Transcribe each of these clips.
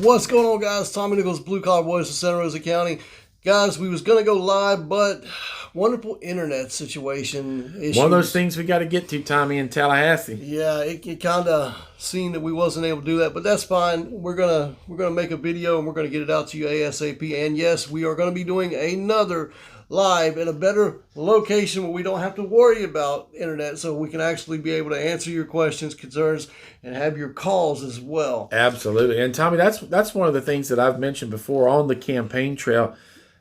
What's going on, guys? Tommy Nichols, Blue Collar Boys of Santa Rosa County. Guys, we was going to go live, but wonderful internet situation issues. One of those things we got to get to, Tommy, in Tallahassee. Yeah, it kind of seemed that we wasn't able to do that, but that's fine. We're gonna make a video and we're gonna get it out to you ASAP. And yes, we are gonna be doing another live at a better location where we don't have to worry about internet, so we can actually be able to answer your questions, concerns, and have your calls as well. Absolutely. And Tommy, that's one of the things that I've mentioned before on the campaign trail.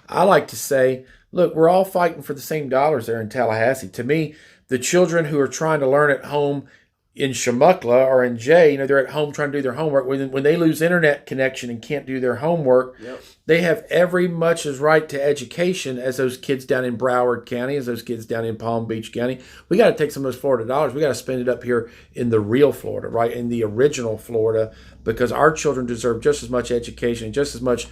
I like to say, look, we're all fighting for the same dollars there in Tallahassee. To me, the children who are trying to learn at home in Shamuckla or in Jay, they're at home trying to do their homework. When they lose internet connection and can't do their homework, They have every much as right to education as those kids down in Broward County, as those kids down in Palm Beach County. We got to take some of those Florida dollars. We got to spend it up here in the real Florida, right, in the original Florida, because our children deserve just as much education, just as much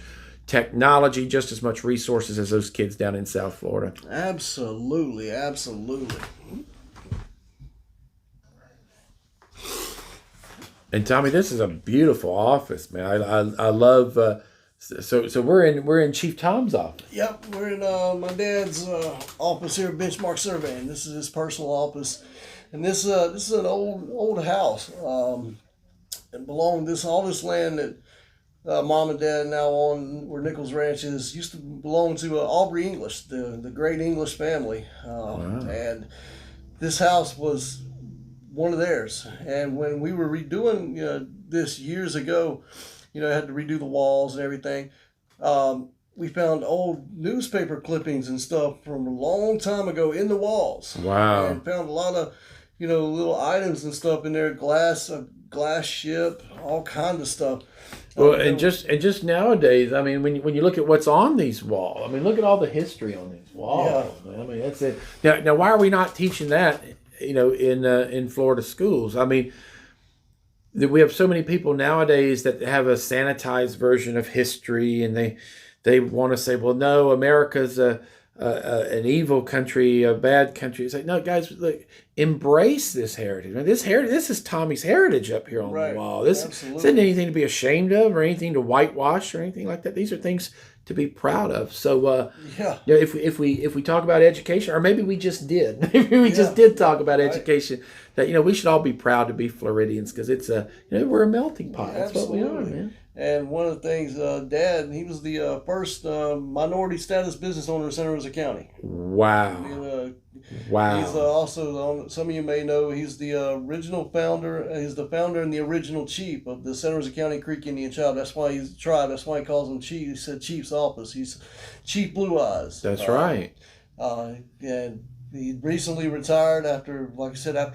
technology, just as much resources as those kids down in South Florida. Absolutely, absolutely. And Tommy, this is a beautiful office, man. I love. So we're in Chief Tom's office. Yep, we're in my dad's office here, Benchmark Surveying. This is his personal office, and this is an old house. It belonged all this land that Mom and Dad now on where Nichols Ranch is used to belong to Aubrey English, the great English family, and this house was one of theirs. And when we were redoing this years ago, had to redo the walls and everything. We found old newspaper clippings and stuff from a long time ago in the walls. Wow! And found a lot of little items and stuff in there, glass ship, all kinds of stuff. Well, and just nowadays, I mean, when you look at what's on these walls, I mean, look at all the history on these walls. Yeah. I mean, that's it. Now, why are we not teaching that? In Florida schools. I mean, we have so many people nowadays that have a sanitized version of history, and they want to say, well, no, America's an evil country, a bad country. It's like, no, guys, look, embrace this heritage. This is Tommy's heritage up here on the wall. This isn't anything to be ashamed of or anything to whitewash or anything like that. These are things to be proud of. So if we talk about education, or maybe we just did, just did talk about education, that we should all be proud to be Floridians, because it's we're a melting pot. That's what we are, man. And one of the things, Dad, he was the first minority status business owner in Santa Rosa County. Wow. Wow. He's also, some of you may know, he's the original founder. He's the founder and the original chief of the Santa Rosa County Creek Indian tribe. That's why he's a tribe. That's why he calls him Chief. He said Chief's office. He's Chief Blue Eyes. That's right. And he recently retired after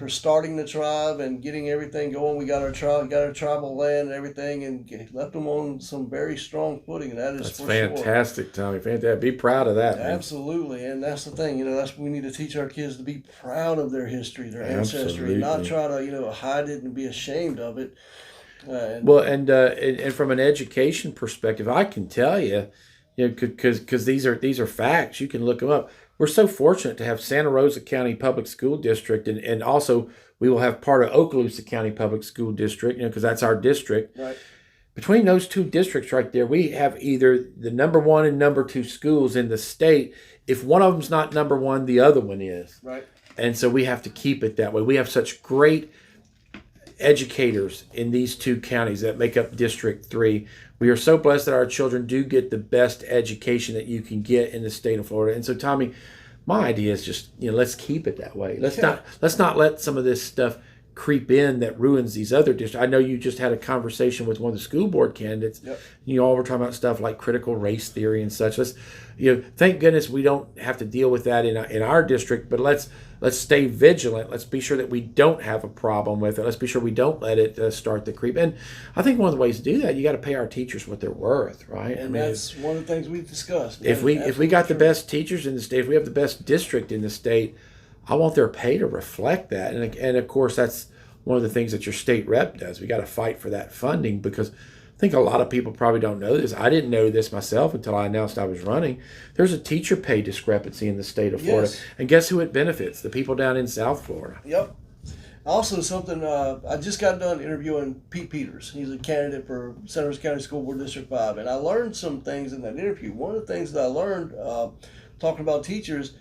starting the tribe and getting everything going. We got our tribal land and everything, and left them on some very strong footing. And that's fantastic, sure. Tommy. Fantastic. Be proud of that. Absolutely, man. And that's the thing. We need to teach our kids to be proud of their history, their ancestry, and not try to hide it and be ashamed of it. And from an education perspective, I can tell you, because these are facts. You can look them up. We're so fortunate to have Santa Rosa County Public School District, and also we will have part of Okaloosa County Public School District, because that's our district. Right. Between those two districts right there, we have either the number 1 and number 2 schools in the state. If one of them's not number 1, the other one is. Right. And so we have to keep it that way. We have such great educators in these two counties that make up District 3. We are so blessed that our children do get the best education that you can get in the state of Florida. And so, Tommy, my idea is just, let's keep it that way. Let's not let some of this stuff creep in that ruins these other districts. I know you just had a conversation with one of the school board candidates. Yep. You all were talking about stuff like critical race theory and such. Thank goodness we don't have to deal with that in our district, but let's stay vigilant. Let's be sure that we don't have a problem with it. Let's be sure we don't let it start the creep. And I think one of the ways to do that, you got to pay our teachers what they're worth, right? And that's one of the things we've discussed. If we got the best teachers in the state, if we have the best district in the state, I want their pay to reflect that. And of course, that's one of the things that your state rep does. We got to fight for that funding, because I think a lot of people probably don't know this. I didn't know this myself until I announced I was running. There's a teacher pay discrepancy in the state of Florida. Yes. And guess who it benefits? The people down in South Florida. Yep. Also, something I just got done interviewing Pete Peters. He's a candidate for Centers County School Board District 5. And I learned some things in that interview. One of the things that I learned talking about teachers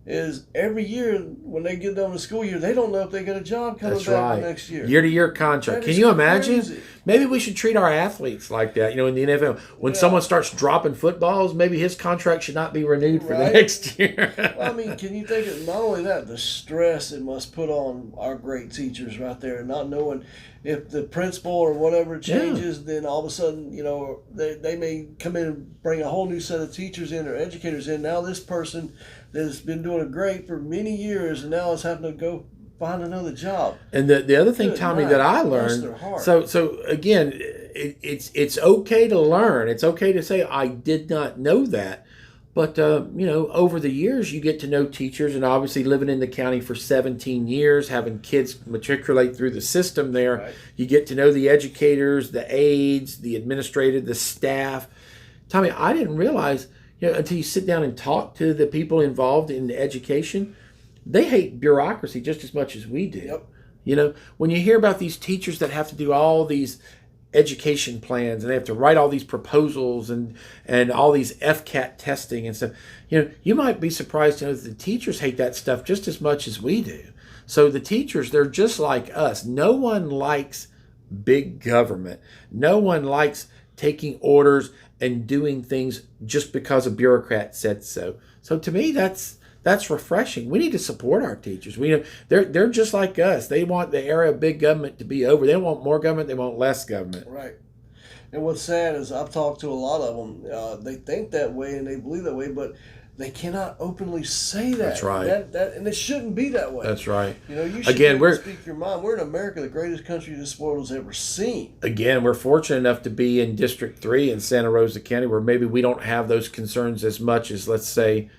is every year when they get done with the school year, they don't know if they get a job coming That's back right. the next year. Year-to-year contract. That Can is you imagine? crazy. Maybe we should treat our athletes like that. You know, in the NFL, when someone starts dropping footballs, maybe his contract should not be renewed for the next year. Well, I mean, can you think of not only that, the stress it must put on our great teachers right there, not knowing if the principal or whatever changes, then all of a sudden, you know, they may come in and bring a whole new set of teachers in or educators in. Now this person that's been doing great for many years and now is having to go find another job. And the other thing, Tommy, that I learned, so again, it's okay to learn. It's okay to say, I did not know that. But, you know, over the years, you get to know teachers, and obviously living in the county for 17 years, having kids matriculate through the system there, you get to know the educators, the aides, the administrative, the staff. Tommy, I didn't realize, you know, until you sit down and talk to the people involved in education, they hate bureaucracy just as much as we do. Yep. You know, when you hear about these teachers that have to do all these education plans and they have to write all these proposals and all these FCAT testing and stuff, you know, you might be surprised to know that the teachers hate that stuff just as much as we do. So the teachers, they're just like us. No one likes big government. No one likes taking orders and doing things just because a bureaucrat said so. So to me, that's refreshing. We need to support our teachers. They're just like us. They want the era of big government to be over. They don't want more government. They want less government. Right. And what's sad is I've talked to a lot of them. They think that way and they believe that way, but they cannot openly say that. That's right. And it shouldn't be that way. That's right. You know, you should be able to speak your mind. We're in America, the greatest country this world has ever seen. Again, we're fortunate enough to be in District 3 in Santa Rosa County, where maybe we don't have those concerns as much as, let's say,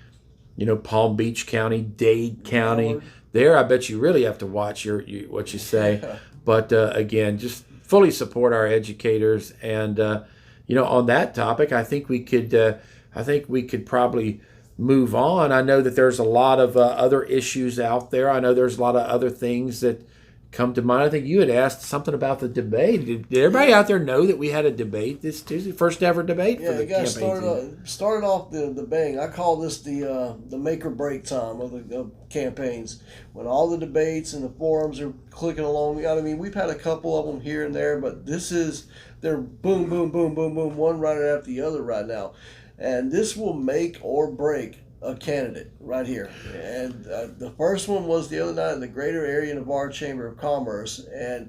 you know, Palm Beach County, Dade County. There, I bet you really have to watch what you say. Yeah. But again, just fully support our educators. And you know, on that topic, I think we could probably move on. I know that there's a lot of other issues out there. I know there's a lot of other things that come to mind. I think you had asked something about the debate. Did everybody out there know that we had a debate this Tuesday? First ever debate for the campaign. Started off the bang. I call this the make or break time of the campaigns, when all the debates and the forums are clicking along. I mean, we've had a couple of them here and there, but they're boom, boom, boom, boom, boom, one right after the other right now, and this will make or break a candidate right here. And the first one was the other night in the Greater Area Navarre Chamber of Commerce, and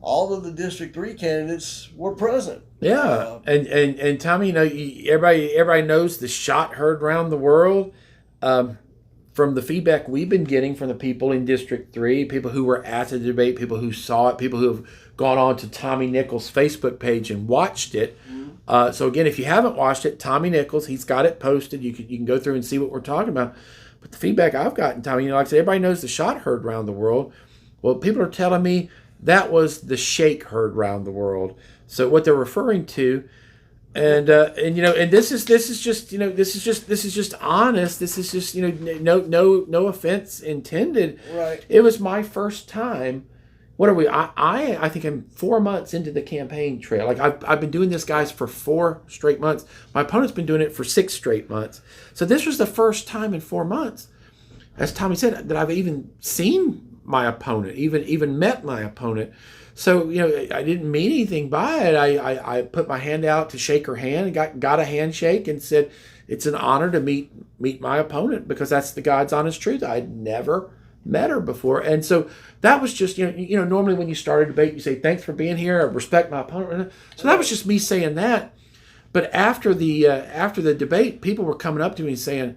all of the District 3 candidates were present. Yeah, and Tommy, you know, everybody knows the shot heard around the world. From the feedback we've been getting from the people in District 3, people who were at the debate, people who saw it, people who have gone on to Tommy Nichols' Facebook page and watched it. So again, if you haven't watched it, Tommy Nichols, he's got it posted. You can go through and see what we're talking about. But the feedback I've gotten, Tommy, you know, like I said, everybody knows the shot heard around the world. Well, people are telling me that was the shake heard around the world. So what they're referring to, and you know, and this is just, you know, this is just honest. This is just, you know, no offense intended. Right. It was my first time. What are we? I think I'm 4 months into the campaign trail. Like I've been doing this, guys, for 4 straight months. My opponent's been doing it for 6 straight months. So this was the first time in 4 months, as Tommy said, that I've even seen my opponent, even met my opponent. So, you know, I didn't mean anything by it. I put my hand out to shake her hand and got a handshake and said, it's an honor to meet my opponent, because that's the God's honest truth. I'd never met her before. And so that was just, you know, normally when you start a debate, you say, thanks for being here, I respect my opponent. So that was just me saying that. But after the debate, people were coming up to me and saying,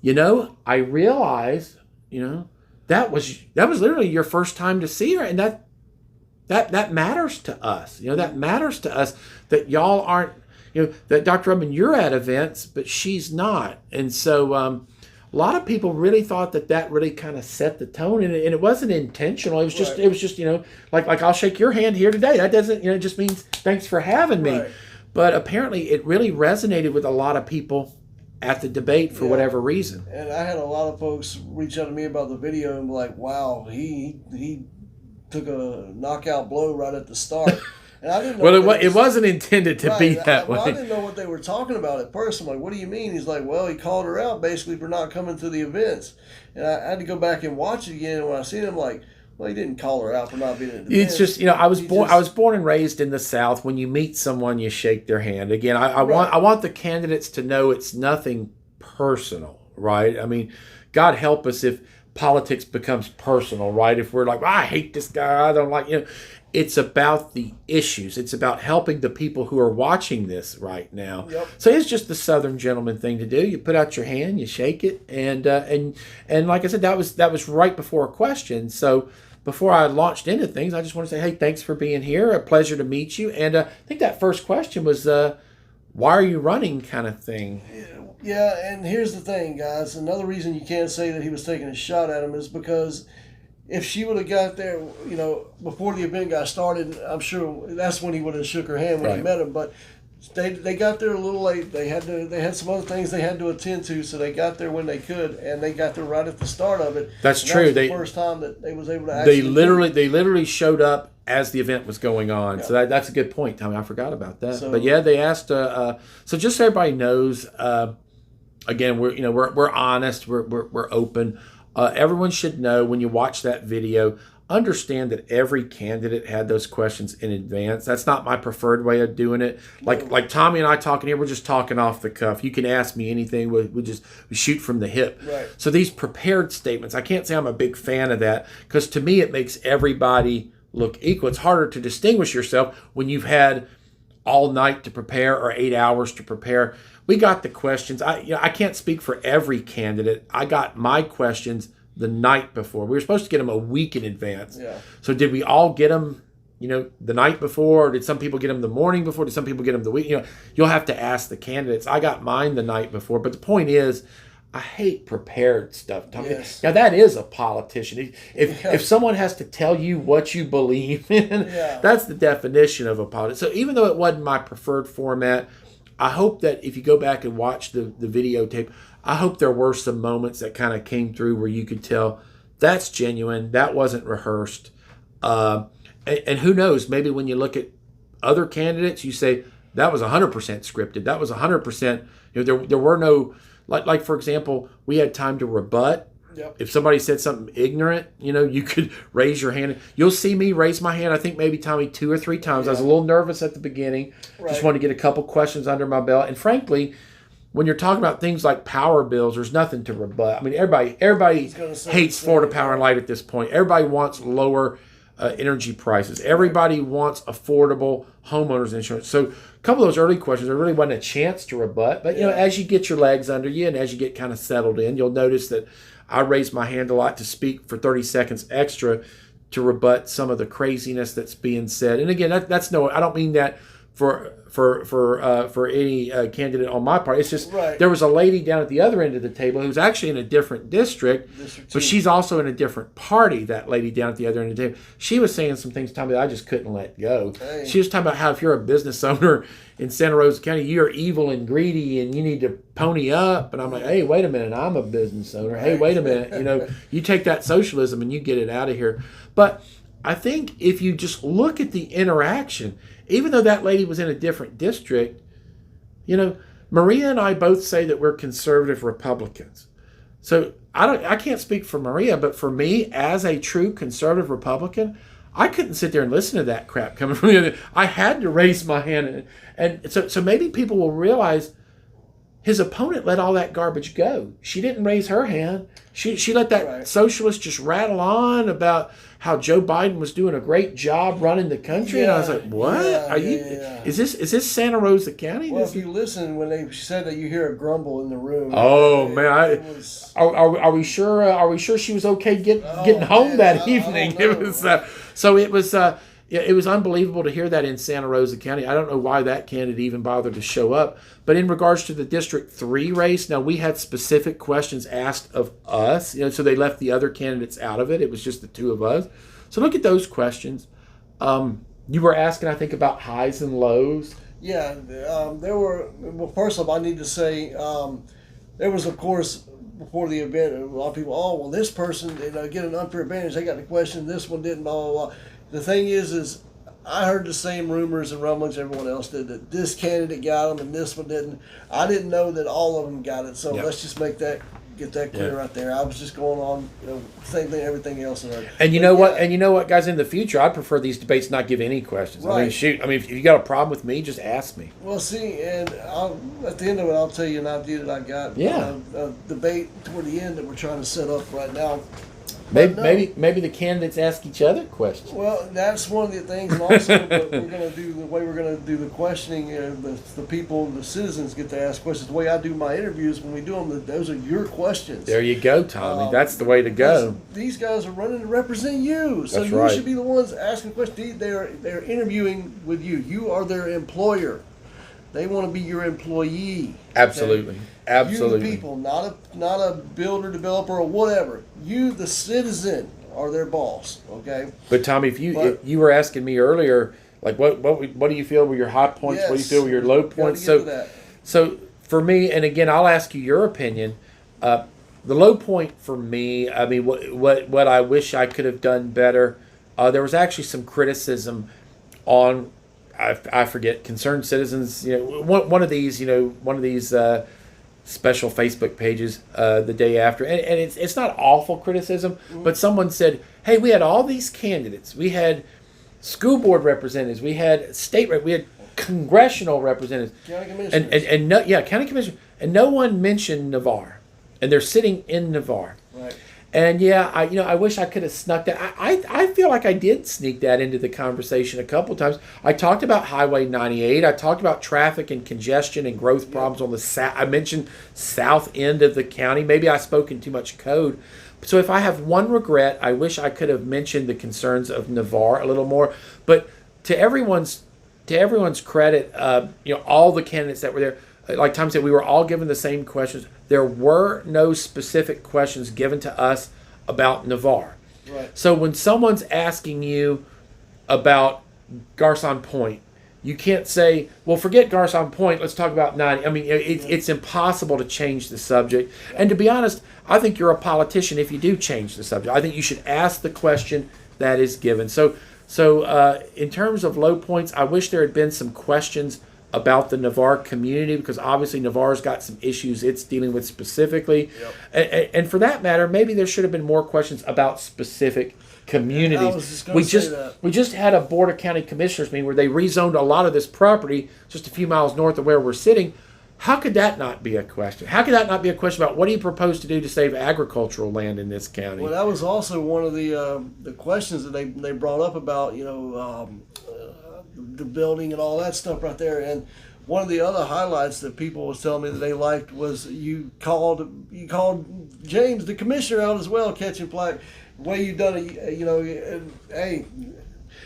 you know, I realized, you know, that was literally your first time to see her, and that matters to us. You know, that matters to us, that y'all aren't, you know, that Dr. Rudman, you're at events, but she's not. And so a lot of people really thought that really kind of set the tone, and it wasn't intentional. It was just, It was just, you know, like I'll shake your hand here today. That doesn't, you know, it just means thanks for having me. Right. But apparently it really resonated with a lot of people at the debate for whatever reason. And I had a lot of folks reach out to me about the video and be like, wow, he took a knockout blow right at the start. And I didn't know. Well, it wasn't intended to be that way. Well, I didn't know what they were talking about at first. I'm like, what do you mean? He's like, well, he called her out basically for not coming to the events. And I had to go back and watch it again. And when I seen it, I'm like, well, he didn't call her out for not being at the events. It's just, I was born and raised in the South. When you meet someone, you shake their hand. Again, I want the candidates to know it's nothing personal, right? I mean, God help us if politics becomes personal, right? If we're like, I hate this guy, I don't like, it's about the issues. It's about helping the people who are watching this right now. Yep. So it's just the Southern gentleman thing to do. You put out your hand, you shake it, and like I said, that was right before a question. So before I launched into things, I just want to say, hey, thanks for being here. A pleasure to meet you. And I think that first question was, why are you running, kind of thing. Yeah, and here's the thing, guys. Another reason you can't say that he was taking a shot at him is because if she would have got there, before the event got started, I'm sure that's when he would have shook her hand when he met him. But they got there a little late. They had some other things they had to attend to, so they got there when they could, and they got there right at the start of it. That's and true. That was the first time that they was able to actually. They literally showed up as the event was going on. Yeah. So that's a good point, Tommy. I forgot about that. But yeah, they asked. So just so everybody knows, again, we're honest. We're open. Everyone should know when you watch that video, understand that every candidate had those questions in advance. That's not my preferred way of doing it. Like Tommy and I talking here, we're just talking off the cuff. You can ask me anything. We shoot from the hip. Right. So these prepared statements, I can't say I'm a big fan of that because to me it makes everybody look equal. It's harder to distinguish yourself when you've had all night to prepare or 8 hours to prepare. We got the questions. I can't speak for every candidate. I got my questions the night before. We were supposed to get them a week in advance. Yeah. So did we all get them, the night before? Or did some people get them the morning before? Did some people get them the week? You'll have to ask the candidates. I got mine the night before. But the point is, I hate prepared stuff. Yes. Now that is a politician. If someone has to tell you what you believe in, that's the definition of a politician. So even though it wasn't my preferred format, I hope that if you go back and watch the videotape, I hope there were some moments that kind of came through where you could tell that's genuine, that wasn't rehearsed. And who knows, maybe when you look at other candidates, you say that was 100% scripted. That was 100%, there were no, like for example, we had time to rebut. Yep. If somebody said something ignorant, you could raise your hand. You'll see me raise my hand, I think maybe, Tommy, 2 or 3 times. I was a little nervous at the beginning. Right. Just wanted to get a couple questions under my belt. And frankly, when you're talking about things like power bills, there's nothing to rebut. I mean, everybody hates Florida Power and Light at this point. Everybody wants lower energy prices. Everybody wants affordable homeowners insurance. So a couple of those early questions, there really wasn't a chance to rebut. But, as you get your legs under you and as you get kind of settled in, you'll notice that I raise my hand a lot to speak for 30 seconds extra to rebut some of the craziness that's being said. And again, that's I don't mean that for any candidate on my part. It's just There was a lady down at the other end of the table who's actually in a different district, but she's also in a different party, that lady down at the other end of the table. She was saying some things, Tommy, that I just couldn't let go. Hey. She was talking about how if you're a business owner in Santa Rosa County, you're evil and greedy and you need to pony up. And I'm like, hey, wait a minute, I'm a business owner. Hey, wait a minute, you take that socialism and you get it out of here. But I think if you just look at the interaction, even though that lady was in a different district, Maria and I both say that we're conservative Republicans. So I can't speak for Maria, but for me, as a true conservative Republican, I couldn't sit there and listen to that crap coming from the other. I had to raise my hand, and so maybe people will realize his opponent let all that garbage go. She didn't raise her hand. She let that socialist just rattle on about how Joe Biden was doing a great job running the country, and I was like, "What? Is this Santa Rosa County?" Well, if you listen when they said that, you hear a grumble in the room. Oh man, are we sure? Are we sure she was okay getting home that evening? It was it was unbelievable to hear that in Santa Rosa County. I don't know why that candidate even bothered to show up. But in regards to the District 3 race, now we had specific questions asked of us, so they left the other candidates out of it. It was just the 2 of us. So look at those questions. You were asking, I think, about highs and lows. Yeah, there were. Well, first off, I need to say there was, of course, before the event, a lot of people, oh, well, this person, get an unfair advantage. They got the question, this one didn't, blah, blah, blah. The thing is I heard the same rumors and rumblings everyone else did, that this candidate got them and this one didn't. I didn't know that all of them got it, so let's just get that clear right there. I was just going on, same thing, everything else. And you know what? And you know what, guys? In the future, I'd prefer these debates not give any questions. Right. I mean, shoot. I mean, if you got a problem with me, just ask me. Well, see, and at the end of it, I'll tell you an idea that I got. Yeah. A debate toward the end that we're trying to set up right now. Maybe the candidates ask each other questions. Well, that's one of the things, and also what we're going to do, the way we're going to do the questioning, the people, the citizens get to ask questions. The way I do my interviews, when we do them, those are your questions. There you go, Tommy. That's the way to go. These guys are running to represent you, so That's you right. should be the ones asking questions. They're interviewing with you. You are their employer. They want to be your employee. Absolutely. Okay? Absolutely. You, the people, not a builder, developer, or whatever. You, the citizen, are their boss. Okay. But Tommy, if you were asking me earlier, like what do you feel were your high points? Yes. What do you feel were your low points? So for me, and again, I'll ask you your opinion. The low point for me, I mean, what I wish I could have done better. There was actually some criticism on. I forget, concerned citizens. One of these special Facebook pages the day after, and it's not awful criticism, but someone said, "Hey, we had all these candidates. We had school board representatives. We had we had congressional representatives, county commissioners, and county commissioners, and no one mentioned Navarre, and they're sitting in Navarre." Right. And I wish I could have snuck that. I feel like I did sneak that into the conversation a couple times. I talked about Highway 98. I talked about traffic and congestion and growth problems on the south. I mentioned south end of the county. Maybe I spoke in too much code. So if I have one regret, I wish I could have mentioned the concerns of Navarre a little more. But to everyone's credit, all the candidates that were there, like Tom said, we were all given the same questions. There were no specific questions given to us about Navarre. Right. So when someone's asking you about Garcon Point, you can't say, well, forget Garcon Point, let's talk about 90. I mean, it's impossible to change the subject. And to be honest, I think you're a politician if you do change the subject. I think you should ask the question that is given. So in terms of low points, I wish there had been some questions about the Navarre community, because obviously Navarre's got some issues it's dealing with specifically. Yep. And for that matter, maybe there should have been more questions about specific communities. We just had a Board of County Commissioners meeting where they rezoned a lot of this property just a few miles north of where we're sitting. How could that not be a question? How could that not be a question about what do you propose to do to save agricultural land in this county? Well, that was also one of the questions that they brought up about the building and all that stuff right there. And one of the other highlights that people was telling me that they liked was you called James, the commissioner, out as well, catching flack. The way you done it, hey,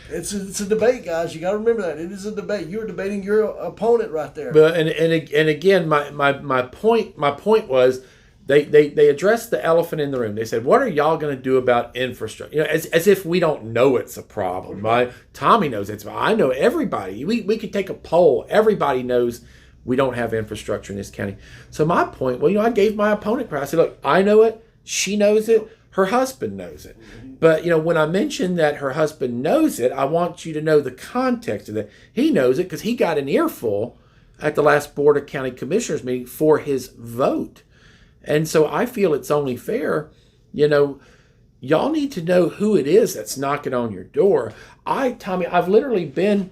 it's a debate, guys. You got to remember that it is a debate. You're debating your opponent right there. But and again, my point was they addressed the elephant in the room. They said, "What are y'all going to do about infrastructure?" As if we don't know it's a problem. Tommy knows it's. I know everybody. We could take a poll. Everybody knows we don't have infrastructure in this county. So my point, I gave my opponent credit. I said, "Look, I know it. She knows it. Her husband knows it." But when I mentioned that her husband knows it, I want you to know the context of that. He knows it because he got an earful at the last Board of County Commissioners meeting for his vote. And so I feel it's only fair, y'all need to know who it is that's knocking on your door. Tommy, I've literally been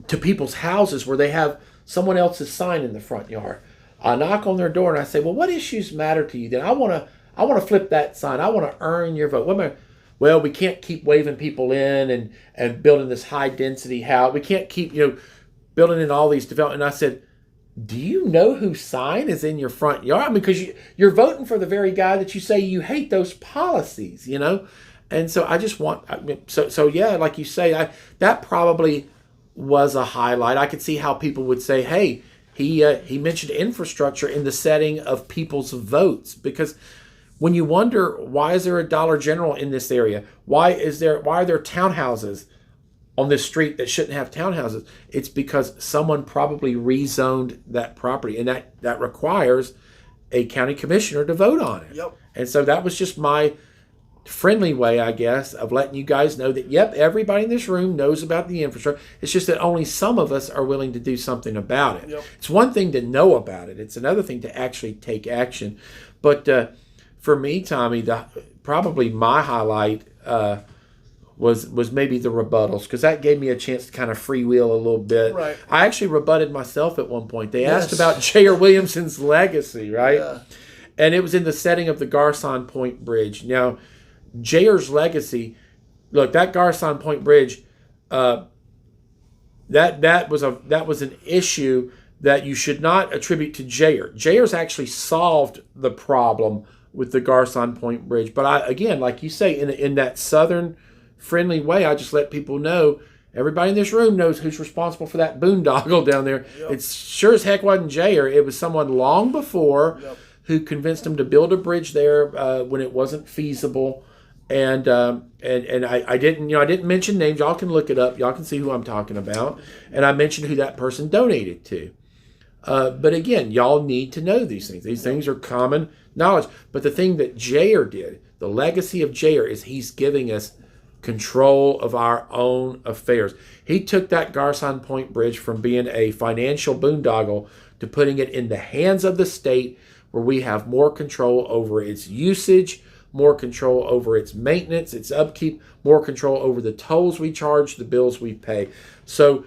to people's houses where they have someone else's sign in the front yard. I knock on their door and I say, "Well, what issues matter to you then? I want to flip that sign. I want to earn your vote." Well, we can't keep waving people in and building this high density house. We can't keep, building in all these development. And I said, "Do you know whose sign is in your front yard?" Because you're voting for the very guy that you say you hate those policies, And so I just want, yeah, like you say, that probably was a highlight. I could see how people would say, "Hey, he mentioned infrastructure in the setting of people's votes," because when you wonder why is there a Dollar General in this area, why are there townhouses on this street that shouldn't have townhouses, it's because someone probably rezoned that property, and that requires a county commissioner to vote on it. Yep. And so that was just my friendly way, I guess, of letting you guys know that, yep, everybody in this room knows about the infrastructure. It's just that only some of us are willing to do something about it. Yep. It's one thing to know about it. It's another thing to actually take action. But for me, Tommy, probably my highlight was maybe the rebuttals, because that gave me a chance to kind of freewheel a little bit. Right. I actually rebutted myself at one point. They asked Yes. about J.R. Williamson's legacy, right? Yeah. And it was in the setting of the Garcon Point Bridge. Now, J.R.'s legacy, look, that Garcon Point Bridge, that was an issue that you should not attribute to J.R. J.R.'s actually solved the problem with the Garcon Point Bridge. But again, like you say, in that southern friendly way, I just let people know, everybody in this room knows who's responsible for that boondoggle down there. Yep. It's sure as heck wasn't J.R. It was someone long before who convinced him to build a bridge there when it wasn't feasible. And I didn't mention names. Y'all can look it up. Y'all can see who I'm talking about. And I mentioned who that person donated to. But again, y'all need to know these things. These things are common knowledge. But the thing that J.R. did, the legacy of J.R. is he's giving us control of our own affairs. He took that Garcon Point Bridge from being a financial boondoggle to putting it in the hands of the state, where we have more control over its usage, more control over its maintenance, its upkeep, more control over the tolls we charge, the bills we pay. So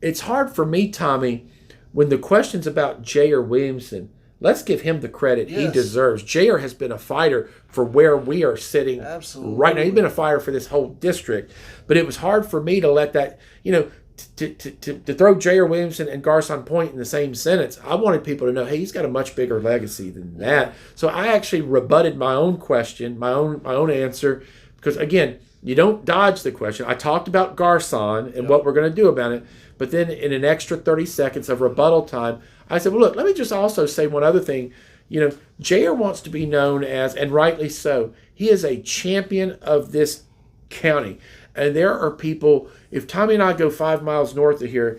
it's hard for me, Tommy, when the question's about J.R. Williamson, let's give him the credit he deserves. J.R. has been a fighter for where we are sitting right now. He's been a fighter for this whole district. But it was hard for me to let that, to throw J.R. Williamson and Garcon Point in the same sentence. I wanted people to know, hey, he's got a much bigger legacy than that. So I actually rebutted my own question, my own answer, because again, you don't dodge the question. I talked about Garcon and what we're going to do about it, but then in an extra 30 seconds of rebuttal time, I said, well, look, let me just also say one other thing. J.R. wants to be known as, and rightly so, he is a champion of this county. And there are people, if Tommy and I go 5 miles north of here,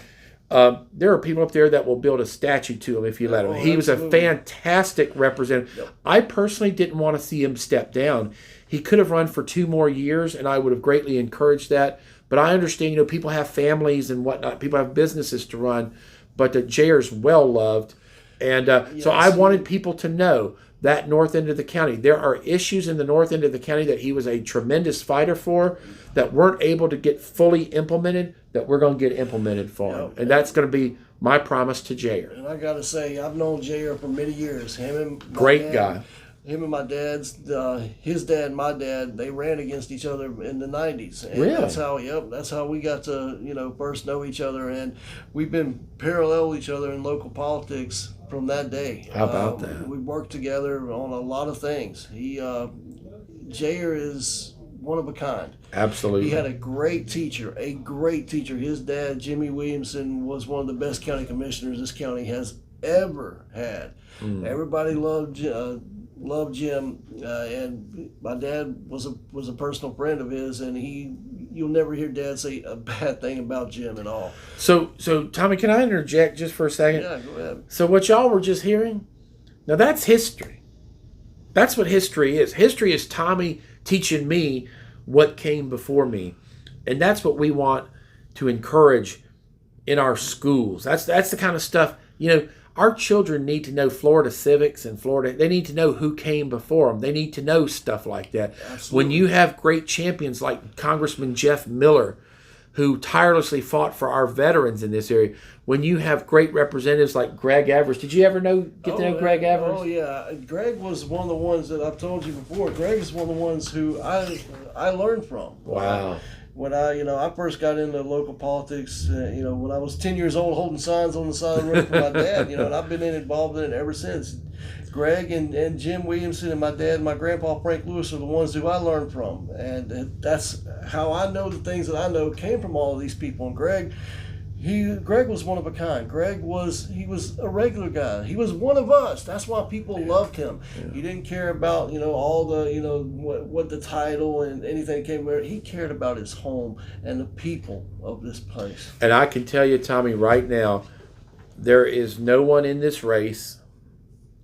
there are people up there that will build a statue to him if you let him. He was a fantastic representative. Yep. I personally didn't want to see him step down. He could have run for 2 more years, and I would have greatly encouraged that. But I understand, people have families and whatnot. People have businesses to run. But J.R.'s well-loved. And so I wanted people to know that north end of the county. There are issues in the north end of the county that he was a tremendous fighter for that weren't able to get fully implemented, that we're going to get implemented for him. And that's going to be my promise to J.R. And I got to say, I've known J.R. for many years. Great guy. Him and my dad's, his dad and my dad, they ran against each other in the 90s. And really? That's how we got to, first know each other. And we've been parallel each other in local politics from that day. How about that? We worked together on a lot of things. J.R. is one of a kind. Absolutely. He had a great teacher. His dad, Jimmy Williamson, was one of the best county commissioners this county has ever had. Everybody loved Jim, and my dad was a personal friend of his, and you'll never hear Dad say a bad thing about Jim at all. So Tommy, can I interject just for a second? Yeah, go ahead. So what y'all were just hearing, now that's history. That's what history is. History is Tommy teaching me what came before me, and that's what we want to encourage in our schools. That's the kind of stuff, our children need to know Florida civics and Florida. They need to know who came before them. They need to know stuff like that. Absolutely. When you have great champions like Congressman Jeff Miller, who tirelessly fought for our veterans in this area, when you have great representatives like Greg Evers. Did you ever get to know Greg Evers? Oh, yeah. Greg was one of the ones that I've told you before. Greg is one of the ones who I learned from. Wow. When I first got into local politics, when I was 10 years old holding signs on the side of the road for my dad, and I've been involved in it ever since. Greg and Jim Williamson and my dad and my grandpa Frank Lewis are the ones who I learned from. And that's how I know the things that I know came from all of these people. And Greg was one of a kind. He was a regular guy. He was one of us. That's why people loved him. Yeah. He didn't care about, all the, what the title and anything came with it. He cared about his home and the people of this place. And I can tell you, Tommy, right now, there is no one in this race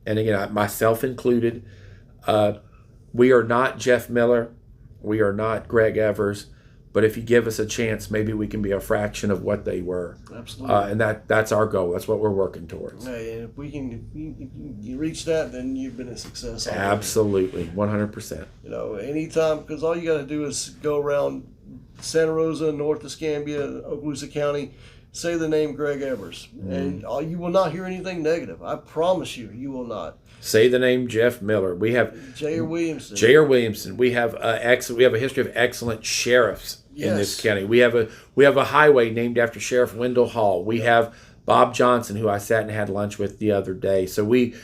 and again, myself included, we are not Jeff Miller, we are not Greg Evers, but if you give us a chance, maybe we can be a fraction of what they were. Absolutely. And that's our goal. That's what we're working towards. Hey, if you reach that, then you've been a success. Already. Absolutely, 100%. You know, anytime, because all you got to do is go around Santa Rosa, North Escambia, Okaloosa County, say the name Greg Evers, and you will not hear anything negative. I promise you, you will not. Say the name Jeff Miller. We have J.R. Williamson. J.R. Williamson. We have we have a history of excellent sheriffs in this county. We have a highway named after Sheriff Wendell Hall. We have Bob Johnson, who I sat and had lunch with the other day. So we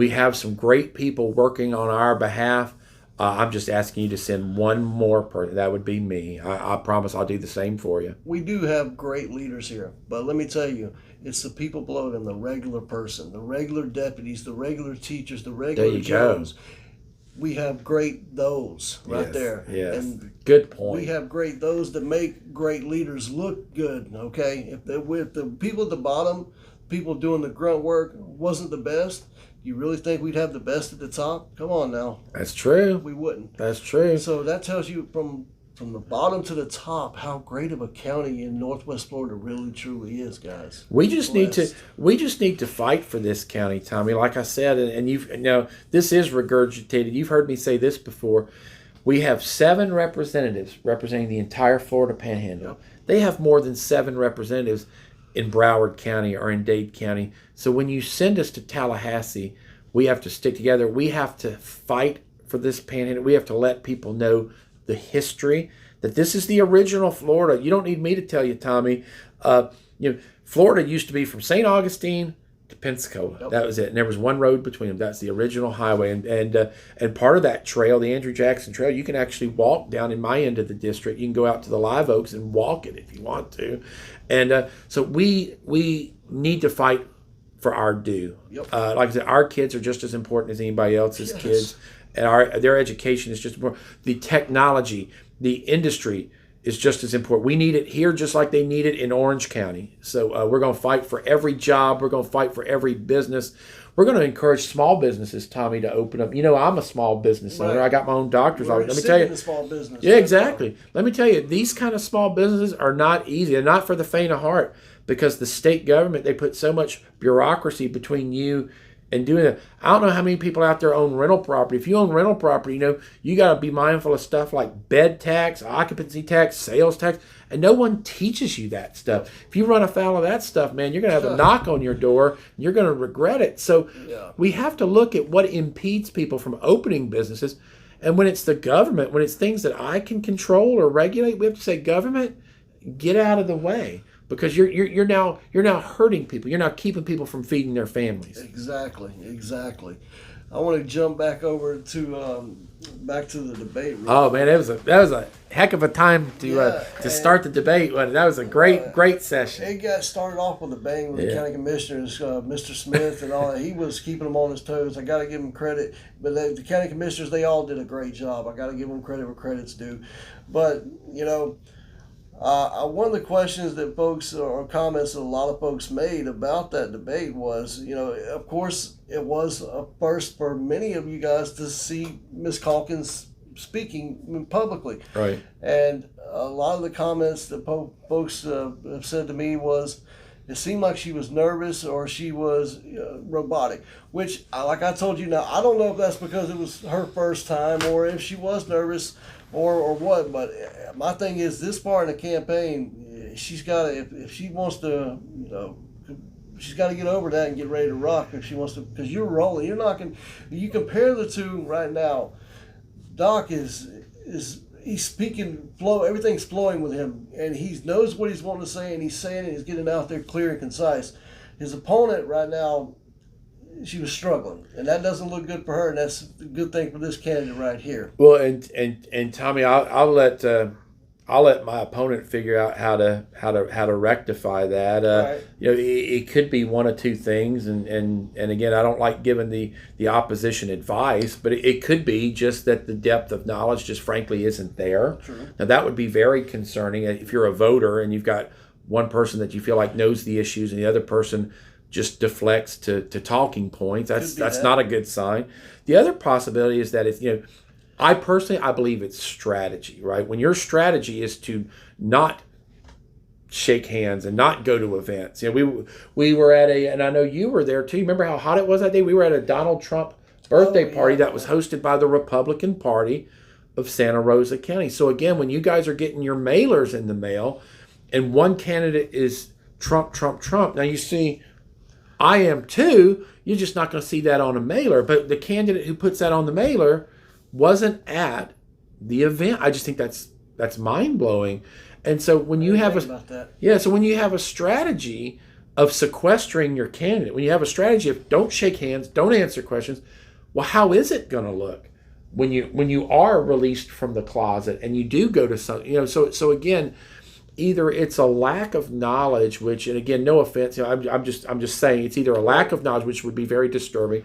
have some great people working on our behalf. I'm just asking you to send one more person. That would be me. I promise I'll do the same for you. We do have great leaders here, but let me tell you, it's the people below them, the regular person, the regular deputies, the regular teachers, the regular Joes. We have great those right there. Yes. And good point. We have great those that make great leaders look good, okay? If the people at the bottom, people doing the grunt work, wasn't the best, you really think we'd have the best at the top? Come on now. That's true. We wouldn't. That's true. So that tells you from the bottom to the top how great of a county in Northwest Florida really truly is, guys. We just need to fight for this county, Tommy. Like I said, and this is regurgitated. You've heard me say this before. We have 7 representatives representing the entire Florida Panhandle. Yep. They have more than 7 representatives in Broward County or in Dade County. So when you send us to Tallahassee, we have to stick together. We have to fight for this Panhandle. We have to let people know the history, that this is the original Florida. You don't need me to tell you, Tommy. Florida used to be from St. Augustine to Pensacola. Yep. That was it. And there was one road between them. That's the original highway. And part of that trail, the Andrew Jackson Trail, you can actually walk down in my end of the district. You can go out to the Live Oaks and walk it if you want to. And so we need to fight for our due. Yep. Like I said, our kids are just as important as anybody else's kids. And their education is just more. The technology, the industry is just as important. We need it here just like they need it in Orange County. So we're going to fight for every job. We're going to fight for every business. We're going to encourage small businesses, Tommy, to open up. I'm a small business owner. I got my own doctor's office. Let me tell you. Small business. Yeah, exactly. Let me tell you, these kind of small businesses are not easy. They're not for the faint of heart, because the state government, they put so much bureaucracy between you and doing it. I don't know how many people out there own rental property. If you own rental property, you got to be mindful of stuff like bed tax, occupancy tax, sales tax, and no one teaches you that stuff. If you run afoul of that stuff, man, you're going to have a knock on your door, and you're going to regret it. So we have to look at what impedes people from opening businesses. And when it's the government, when it's things that I can control or regulate, we have to say, government, get out of the way. Because you're now hurting people. You're now keeping people from feeding their families. Exactly. I want to jump back over to the debate. Oh man, that was a heck of a time to start the debate. That was a great session. It got started off with a bang with the county commissioners, Mr. Smith and all that. He was keeping them on his toes. I got to give him credit. But the county commissioners, they all did a great job. I got to give them credit where credit's due. But one of the questions that folks or comments that a lot of folks made about that debate was, of course, it was a first for many of you guys to see Ms. Calkins speaking publicly. Right. And a lot of the comments that folks have said to me was, it seemed like she was nervous or she was robotic, which, like I told you now, I don't know if that's because it was her first time or if she was nervous or what, but my thing is this part in the campaign, she's got to, if she wants to, she's got to get over that and get ready to rock if she wants to, because you're rolling. You're not going to, you compare the two right now, Doc is he's speaking flow, everything's flowing with him, and he knows what he's wanting to say, and he's saying it, he's getting out there clear and concise. His opponent right now, she was struggling, and that doesn't look good for her, and that's a good thing for this candidate right here. Well, and Tommy, I'll let my opponent figure out how to rectify that. Right. It could be one of two things, and again, I don't like giving the opposition advice, but it could be just that the depth of knowledge just frankly isn't there. True. Now that would be very concerning if you're a voter and you've got one person that you feel like knows the issues and the other person just deflects to talking points. That's that. not a good sign. The other possibility is that I believe it's strategy, right? When your strategy is to not shake hands and not go to events. We were at and I know you were there too. Remember how hot it was that day? We were at a Donald Trump birthday party that was hosted by the Republican Party of Santa Rosa County. So again, when you guys are getting your mailers in the mail and one candidate is Trump, Trump, Trump. Now you see, I am too. You're just not going to see that on a mailer. But the candidate who puts that on the mailer wasn't at the event. I just think that's mind blowing. And so when you have when you have a strategy of sequestering your candidate, when you have a strategy of don't shake hands, don't answer questions, well, how is it going to look when you are released from the closet and you do go to some, so again, either it's a lack of knowledge, which, and again, no offense, I'm just saying it's either a lack of knowledge, which would be very disturbing.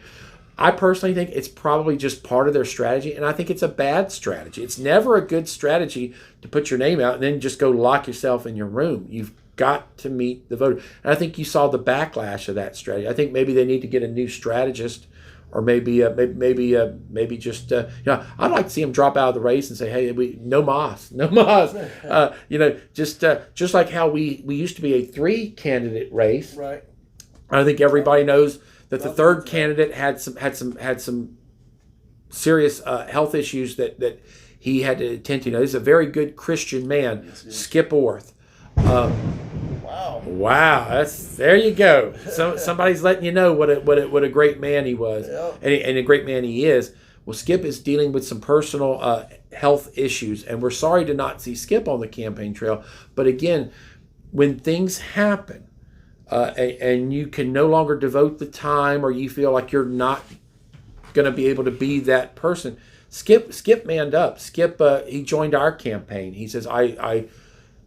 I personally think it's probably just part of their strategy, and I think it's a bad strategy. It's never a good strategy to put your name out and then just go lock yourself in your room. You've got to meet the voter. And I think you saw the backlash of that strategy. I think maybe they need to get a new strategist, or maybe just I'd like to see him drop out of the race and say, hey, no mas, just like how we used to be a 3-candidate race. Right. I think everybody knows that the third candidate had some serious health issues that he had to attend to. This is a very good Christian man, Skip Orth. Wow, there you go. Somebody's letting you know what a great man he was, and a great man he is. Well, Skip is dealing with some personal health issues, and we're sorry to not see Skip on the campaign trail. But again, when things happen, and you can no longer devote the time, or you feel like you're not going to be able to be that person, Skip manned up. Skip, he joined our campaign. He says, I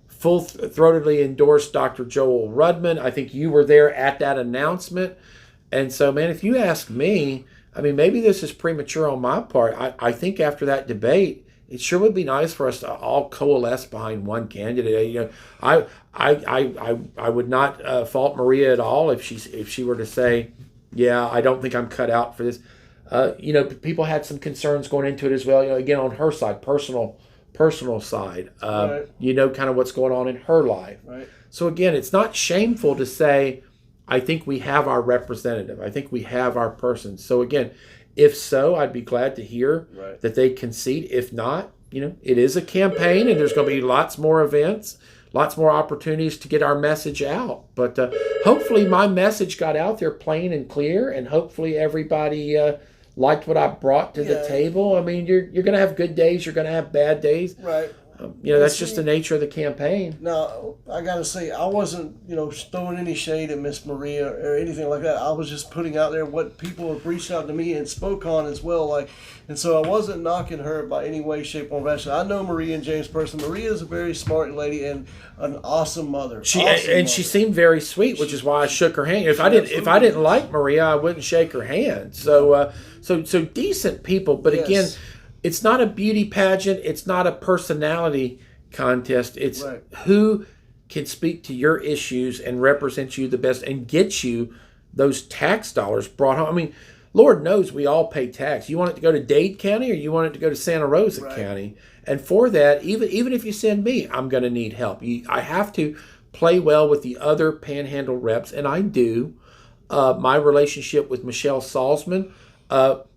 full-throatedly endorsed Dr. Joel Rudman. I think you were there at that announcement. And so, man, if you ask me, I mean, maybe this is premature on my part. I think after that debate, it sure would be nice for us to all coalesce behind one candidate. I would not fault Maria at all if she were to say, yeah, I don't think I'm cut out for this. People had some concerns going into it as well. Again, on her side, personal side, right. Kind of what's going on in her life. Right. So again, it's not shameful to say, I think we have our representative. I think we have our person. So again, if so, I'd be glad to hear that they concede. If not, it is a campaign, and there's going to be lots more events, lots more opportunities to get our message out. But hopefully my message got out there plain and clear, and hopefully everybody liked what I brought to the table. I mean, you're going to have good days, you're going to have bad days. Right. That's just the nature of the campaign. Now, I got to say, I wasn't, throwing any shade at Miss Maria or anything like that. I was just putting out there what people have reached out to me and spoke on as well. And so I wasn't knocking her by any way, shape, or fashion. I know Maria and James personally. Maria is a very smart lady and an awesome mother. She seemed very sweet, which is why I shook her hand. If I didn't like Maria, I wouldn't shake her hand. So decent people, but again, it's not a beauty pageant. It's not a personality contest. It's who can speak to your issues and represent you the best and get you those tax dollars brought home. I mean, Lord knows we all pay tax. You want it to go to Dade County, or you want it to go to Santa Rosa County? And for that, even if you send me, I'm going to need help. I have to play well with the other Panhandle reps, and I do. My relationship with Michelle Salzman,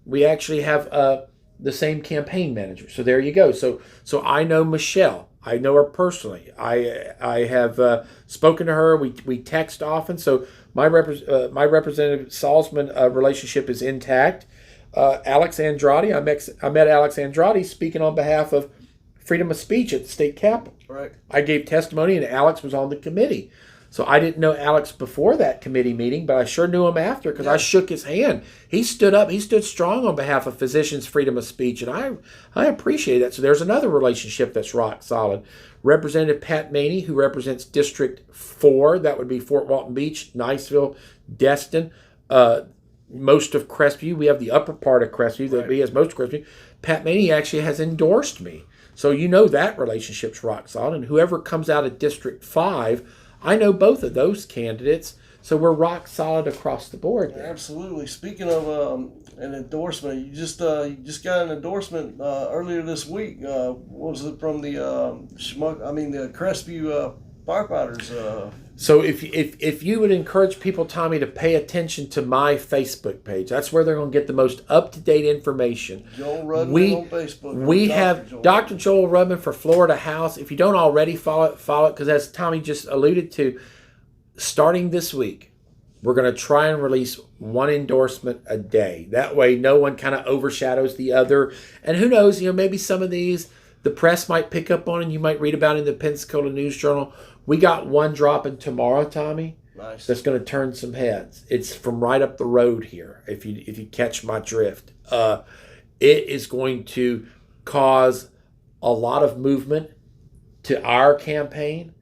we actually have the same campaign manager. So there you go. So I know Michelle. I know her personally. I have spoken to her. We text often. So my representative Salzman relationship is intact. Alex Andrade. I met Alex Andrade speaking on behalf of freedom of speech at the state capitol. Right. I gave testimony, and Alex was on the committee. So I didn't know Alex before that committee meeting, but I sure knew him after because I shook his hand. He stood up. He stood strong on behalf of physicians' freedom of speech, and I appreciate that. So there's another relationship that's rock solid. Representative Pat Maney, who represents District 4, that would be Fort Walton Beach, Niceville, Destin, most of Crestview. We have the upper part of Crestview that he has most of Crestview. Pat Maney actually has endorsed me. So that relationship's rock solid. And whoever comes out of District 5, I know both of those candidates, so we're rock solid across the board there. Absolutely. Speaking of an endorsement, you just got an endorsement earlier this week. What was it from the the Crestview firefighters? So if you would encourage people, Tommy, to pay attention to my Facebook page, that's where they're going to get the most up-to-date information. Joel Rudman on Facebook. We have Dr. Joel Rudman for Florida House. If you don't already follow it, because as Tommy just alluded to, starting this week, we're going to try and release one endorsement a day. That way, no one kind of overshadows the other. And who knows, maybe some of these the press might pick up on and you might read about in the Pensacola News Journal. We got one dropping tomorrow, Tommy. Nice. That's going to turn some heads. It's from right up the road here. If you catch my drift, it is going to cause a lot of movement to our campaign,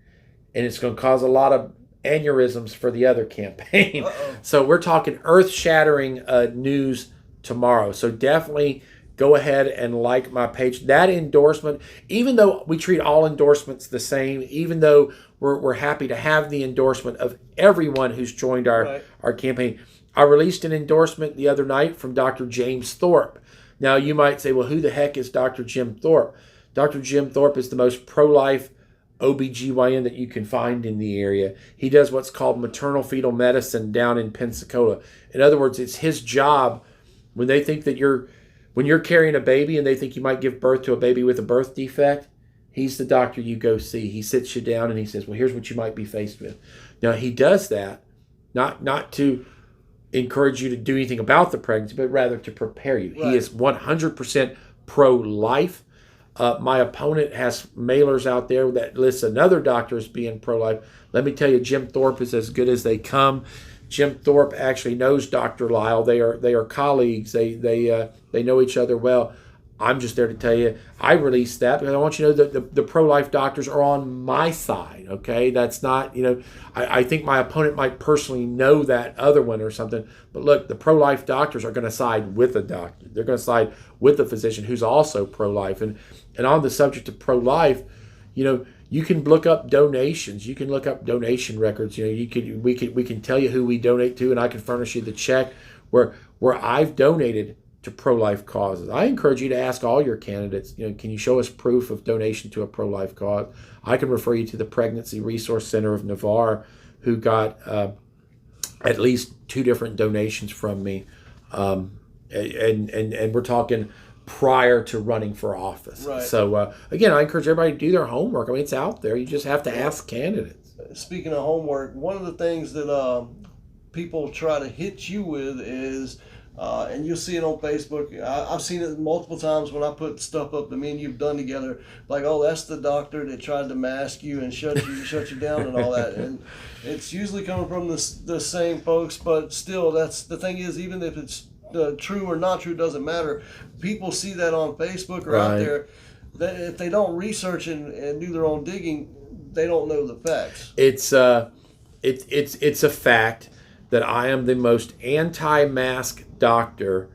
and it's going to cause a lot of aneurysms for the other campaign. Uh-oh. So we're talking earth-shattering news tomorrow. So definitely go ahead and like my page. That endorsement, even though we treat all endorsements the same, even though we're happy to have the endorsement of everyone who's joined our campaign. I released an endorsement the other night from Dr. James Thorpe. Now you might say, well, who the heck is Dr. Jim Thorpe? Dr. Jim Thorpe is the most pro-life OBGYN that you can find in the area. He does what's called maternal fetal medicine down in Pensacola. In other words, it's his job when they think that when you're carrying a baby and they think you might give birth to a baby with a birth defect, he's the doctor you go see. He sits you down and he says, well, here's what you might be faced with. Now, he does that not to encourage you to do anything about the pregnancy, but rather to prepare you. Right. He is 100% pro-life. My opponent has mailers out there that lists another doctor as being pro-life. Let me tell you, Jim Thorpe is as good as they come. Jim Thorpe actually knows Dr. Lyle. They are colleagues. They know each other well. I'm just there to tell you, I released that because I want you to know that the pro-life doctors are on my side, okay? That's not, I think my opponent might personally know that other one or something. But look, the pro-life doctors are going to side with the doctor. They're going to side with the physician who's also pro-life. And on the subject of pro-life, you can look up donations. You can look up donation records. We can tell you who we donate to, and I can furnish you the check where I've donated to pro-life causes. I encourage you to ask all your candidates, can you show us proof of donation to a pro-life cause? I can refer you to the Pregnancy Resource Center of Navarre, who got at least 2 different donations from me, and we're talking prior to running for office. Right. So again, I encourage everybody to do their homework. I mean, it's out there. You just have to ask candidates. Speaking of homework, one of the things that people try to hit you with is, and you'll see it on Facebook. I've seen it multiple times when I put stuff up that me and you've done together. Like, oh, that's the doctor that tried to mask you and shut you down and all that. And it's usually coming from the same folks, but still, that's the thing is, even if it's true or not true, doesn't matter. People see that on Facebook or out there. That if they don't research and do their own digging, they don't know the facts. It's a fact that I am the most anti-mask doctor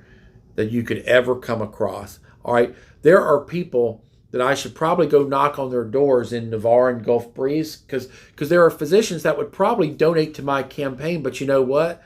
that you could ever come across. All right, there are people that I should probably go knock on their doors in Navarre and Gulf Breeze because there are physicians that would probably donate to my campaign, but you know what?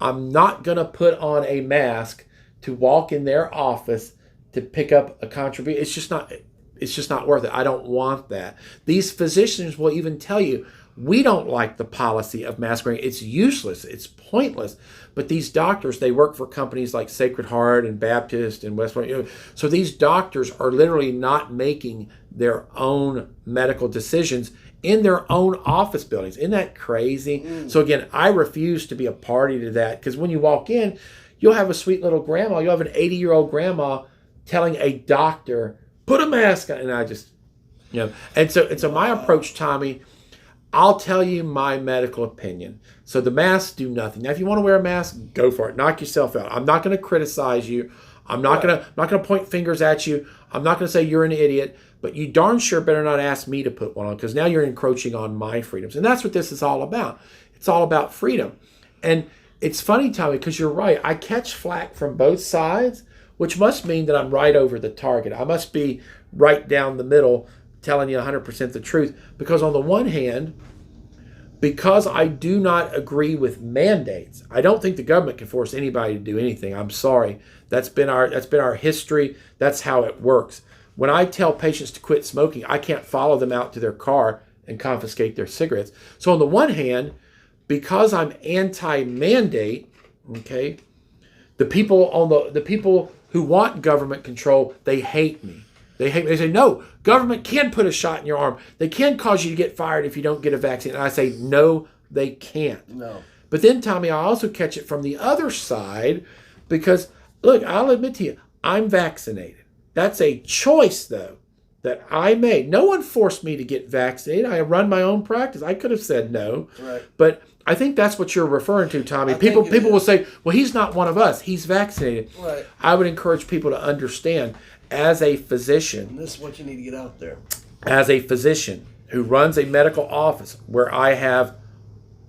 I'm not going to put on a mask to walk in their office to pick up a contribution. It's just not worth it. I don't want that. These physicians will even tell you, we don't like the policy of mask wearing. It's useless. It's pointless. But these doctors, they work for companies like Sacred Heart and Baptist and West Point. So these doctors are literally not making their own medical decisions in their own office buildings. Isn't that crazy? So again, I refuse to be a party to that because when you walk in, you'll have a sweet little grandma. You'll have an 80-year-old grandma telling a doctor, put a mask on. And I just, And so my approach, Tommy, I'll tell you my medical opinion. So the masks do nothing. Now, if you want to wear a mask, go for it. Knock yourself out. I'm not going to criticize you. I'm not going to point fingers at you. I'm not going to say you're an idiot. But you darn sure better not ask me to put one on because now you're encroaching on my freedoms. And that's what this is all about. It's all about freedom. And it's funny, Tommy, because you're right. I catch flack from both sides, which must mean that I'm right over the target. I must be right down the middle telling you 100% the truth. Because on the one hand, because I do not agree with mandates. I don't think the government can force anybody to do anything. I'm sorry. That's been our history. That's how it works. When I tell patients to quit smoking, I can't follow them out to their car and confiscate their cigarettes. So on the one hand, because I'm anti-mandate, okay, the people who want government control, they hate me. They hate me. They say, no, government can put a shot in your arm. They can cause you to get fired if you don't get a vaccine. And I say, no, they can't. No. But then, Tommy, I also catch it from the other side because, look, I'll admit to you, I'm vaccinated. That's a choice, though, that I made. No one forced me to get vaccinated. I run my own practice. I could have said no. Right. But I think that's what you're referring to, Tommy. People will say, well, he's not one of us. He's vaccinated. Right. I would encourage people to understand, as a physician. And this is what you need to get out there. As a physician who runs a medical office where I have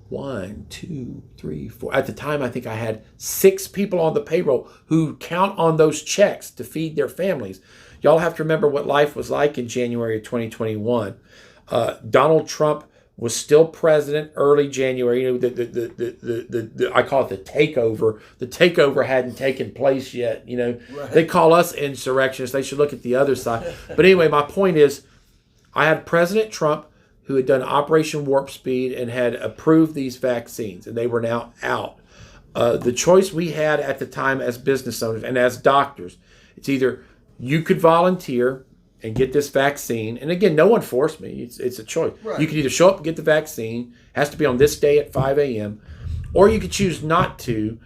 1, 2, 3, 4. At the time, I think I had 6 people on the payroll who count on those checks to feed their families. Y'all have to remember what life was like in January of 2021. Donald Trump was still president early January. You know, I call it the takeover. The takeover hadn't taken place yet. You know, right. They call us insurrectionists. They should look at the other side. But anyway, my point is, I had President Trump, who had done Operation Warp Speed and had approved these vaccines, and they were now out. The choice we had at the time as business owners and as doctors, it's either you could volunteer and get this vaccine. And again, no one forced me. It's a choice. Right. You can either show up and get the vaccine, has to be on this day at 5 a.m., or you could choose not to,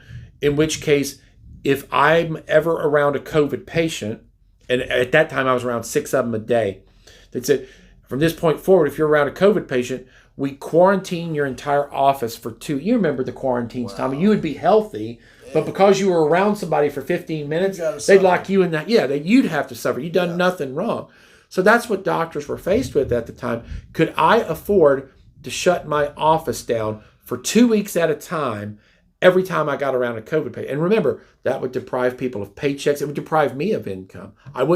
in which case, if I'm ever around a COVID patient, and at that time I was around 6 of them a day, they said, from this point forward, if you're around a COVID patient, we quarantine your entire office for 2. You remember the quarantines, wow. Tommy. You would be healthy, but because you were around somebody for 15 minutes, they'd lock you in that. Yeah, you'd have to suffer. You'd done nothing wrong. So that's what doctors were faced with at the time. Could I afford to shut my office down for 2 weeks at a time every time I got around a COVID patient? And remember, that would deprive people of paychecks. It would deprive me of income. It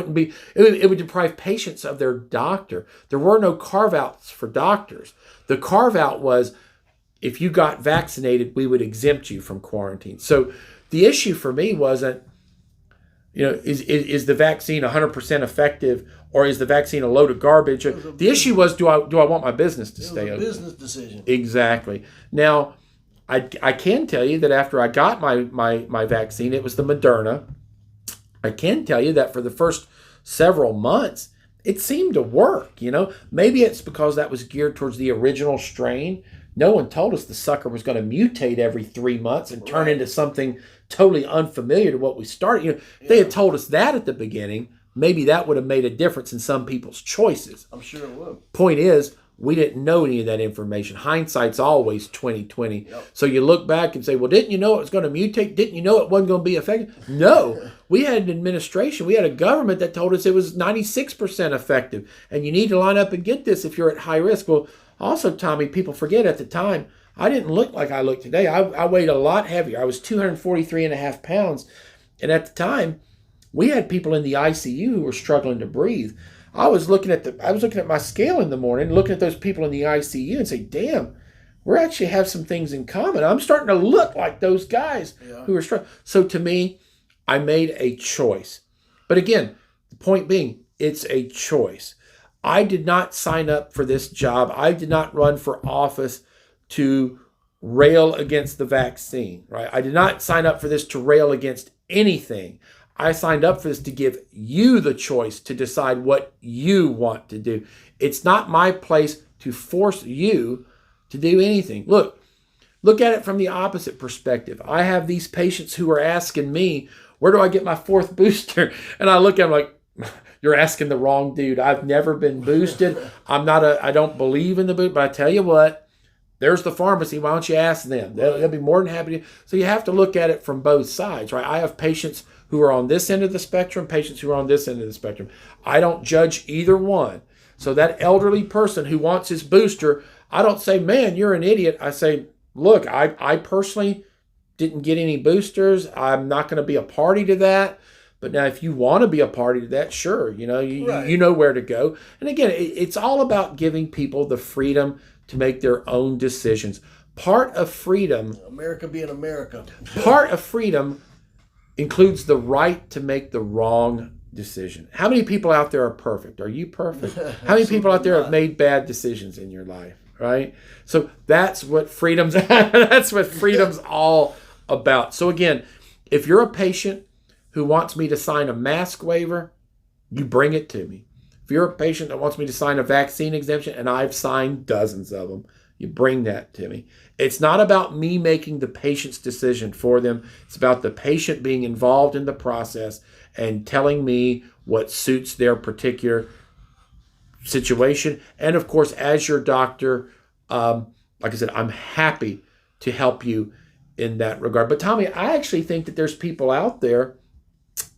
would deprive patients of their doctor. There were no carve-outs for doctors. The carve-out was, if you got vaccinated, we would exempt you from quarantine. So the issue for me wasn't, is the vaccine 100% effective, or is the vaccine a load of garbage? The issue was, do I want my business to stay open? It was a business decision. Exactly. Now, I can tell you that after I got my vaccine, it was the Moderna. I can tell you that for the first several months, it seemed to work. Maybe it's because that was geared towards the original strain. No one told us the sucker was going to mutate every 3 months and turn into something totally unfamiliar to what we started. If they had told us that at the beginning, maybe that would have made a difference in some people's choices. I'm sure it would. Point is, we didn't know any of that information. Hindsight's always 20/20. Yep. So you look back and say, well, didn't you know it was going to mutate? Didn't you know it wasn't going to be effective? No. We had an administration. We had a government that told us it was 96% effective. And you need to line up and get this if you're at high risk. Well, also, Tommy, people forget at the time, I didn't look like I look today. I weighed a lot heavier. I was 243 and a half pounds. And at the time, we had people in the ICU who were struggling to breathe. I was looking at my scale in the morning, looking at those people in the ICU and say, damn, we actually have some things in common. I'm starting to look like those guys who are struggling. So to me, I made a choice. But again, the point being, it's a choice. I did not sign up for this job. I did not run for office to rail against the vaccine, right? I did not sign up for this to rail against anything. I signed up for this to give you the choice to decide what you want to do. It's not my place to force you to do anything. Look at it from the opposite perspective. I have these patients who are asking me, where do I get my 4th booster? And I look at them like, you're asking the wrong dude. I've never been boosted. I don't believe in the boot, but I tell you what, there's the pharmacy. Why don't you ask them? They'll be more than happy to. So you have to look at it from both sides, right? I have patients who are on this end of the spectrum, patients who are on this end of the spectrum. I don't judge either one. So that elderly person who wants his booster, I don't say, man, you're an idiot. I say, look, I personally didn't get any boosters. I'm not going to be a party to that. But now if you want to be a party to that, sure, you know where to go. And again, it's all about giving people the freedom to make their own decisions. Part of freedom, America being America. part of freedom includes the right to make the wrong decision. How many people out there are perfect? Are you perfect? How many people out there have made bad decisions in your life, right? So that's what freedom's all about. So again, if you're a patient who wants me to sign a mask waiver, you bring it to me. If you're a patient that wants me to sign a vaccine exemption, and I've signed dozens of them, you bring that to me. It's not about me making the patient's decision for them. It's about the patient being involved in the process and telling me what suits their particular situation. And of course, as your doctor, like I said, I'm happy to help you in that regard. But Tommy, I actually think that there's people out there,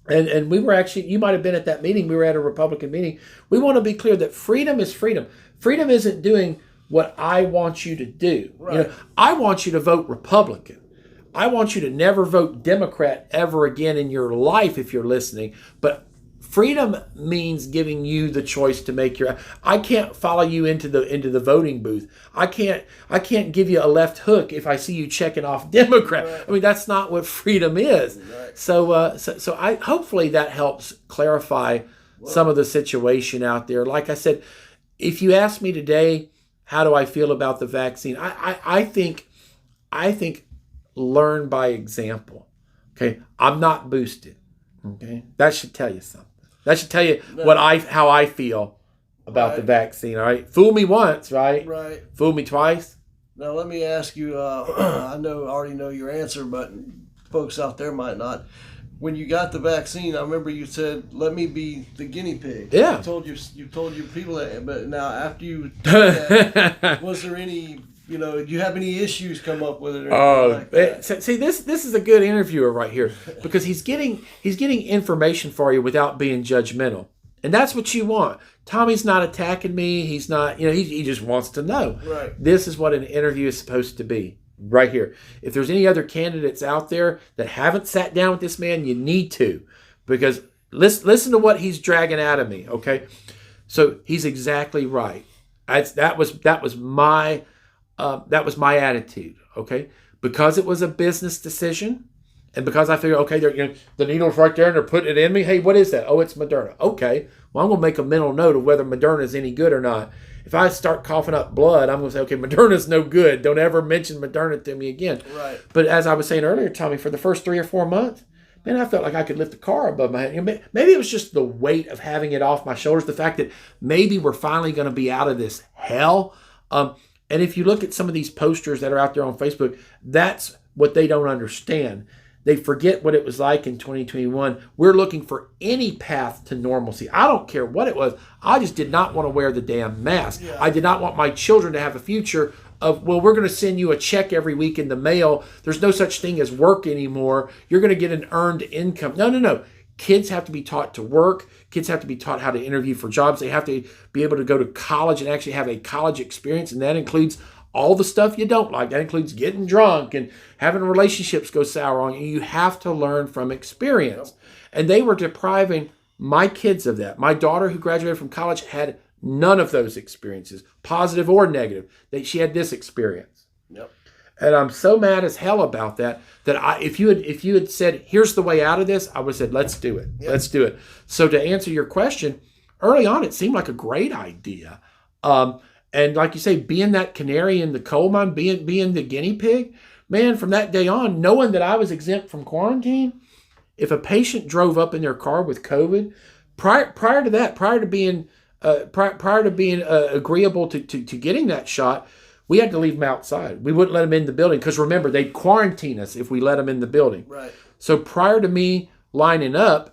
and we were actually, you might have been at that meeting, we were at a Republican meeting. We want to be clear that freedom is freedom. Freedom isn't doing what I want you to do. Right. I want you to vote Republican. I want you to never vote Democrat ever again in your life if you're listening. But freedom means giving you the choice to make your. I can't follow you into the voting booth. I can't give you a left hook if I see you checking off Democrat. Right. I mean, that's not what freedom is. Right. So I hopefully that helps clarify some of the situation out there. Like I said, if you ask me today, how do I feel about the vaccine? I think learn by example. Okay, I'm not boosted. Okay, that should tell you something. That should tell you how I feel about the vaccine. All right, fool me once, right? Right. Fool me twice. Now let me ask you. I already know your answer, but folks out there might not. When you got the vaccine, I remember you said, "Let me be the guinea pig." Yeah. You told your people that. But now, after you did that, was there any? Do you have any issues come up with it? Or see, this is a good interviewer right here because he's getting information for you without being judgmental, and that's what you want. Tommy's not attacking me. He's not. He just wants to know. Right. This is what an interview is supposed to be. Right here. If there's any other candidates out there that haven't sat down with this man, you need to, because listen to what he's dragging out of me. Okay, so he's exactly right. That was my attitude. Okay, because it was a business decision, and because I figured, okay, the needle's right there and they're putting it in me. Hey, what is that? Oh, it's Moderna. Okay, well, I'm gonna make a mental note of whether Moderna is any good or not. If I start coughing up blood, I'm going to say, okay, Moderna's no good. Don't ever mention Moderna to me again. Right. But as I was saying earlier, Tommy, for the first 3 or 4 months, man, I felt like I could lift the car above my head. Maybe it was just the weight of having it off my shoulders, the fact that maybe we're finally going to be out of this hell. And if you look at some of these posters that are out there on Facebook, that's what they don't understand. They forget what it was like in 2021. We're looking for any path to normalcy. I don't care what it was. I just did not want to wear the damn mask. Yeah. I did not want my children to have a future of, well, we're going to send you a check every week in the mail. There's no such thing as work anymore. You're going to get an earned income. No. Kids have to be taught to work. Kids have to be taught how to interview for jobs. They have to be able to go to college and actually have a college experience, and that includes all the stuff you don't like. That includes getting drunk and having relationships go sour on you. You have to learn from experience. And they were depriving my kids of that. My daughter, who graduated from college, had none of those experiences, positive or negative. She had this experience. Yep. And I'm so mad as hell about that. If you had said, here's the way out of this, I would have said, let's do it. Yep. Let's do it. So to answer your question, early on, it seemed like a great idea. And like you say, being that canary in the coal mine, being the guinea pig, man, from that day on, knowing that I was exempt from quarantine, if a patient drove up in their car with COVID, prior to that, prior to being agreeable to getting that shot, we had to leave them outside. We wouldn't let them in the building because remember, they'd quarantine us if we let them in the building. Right. So prior to me lining up,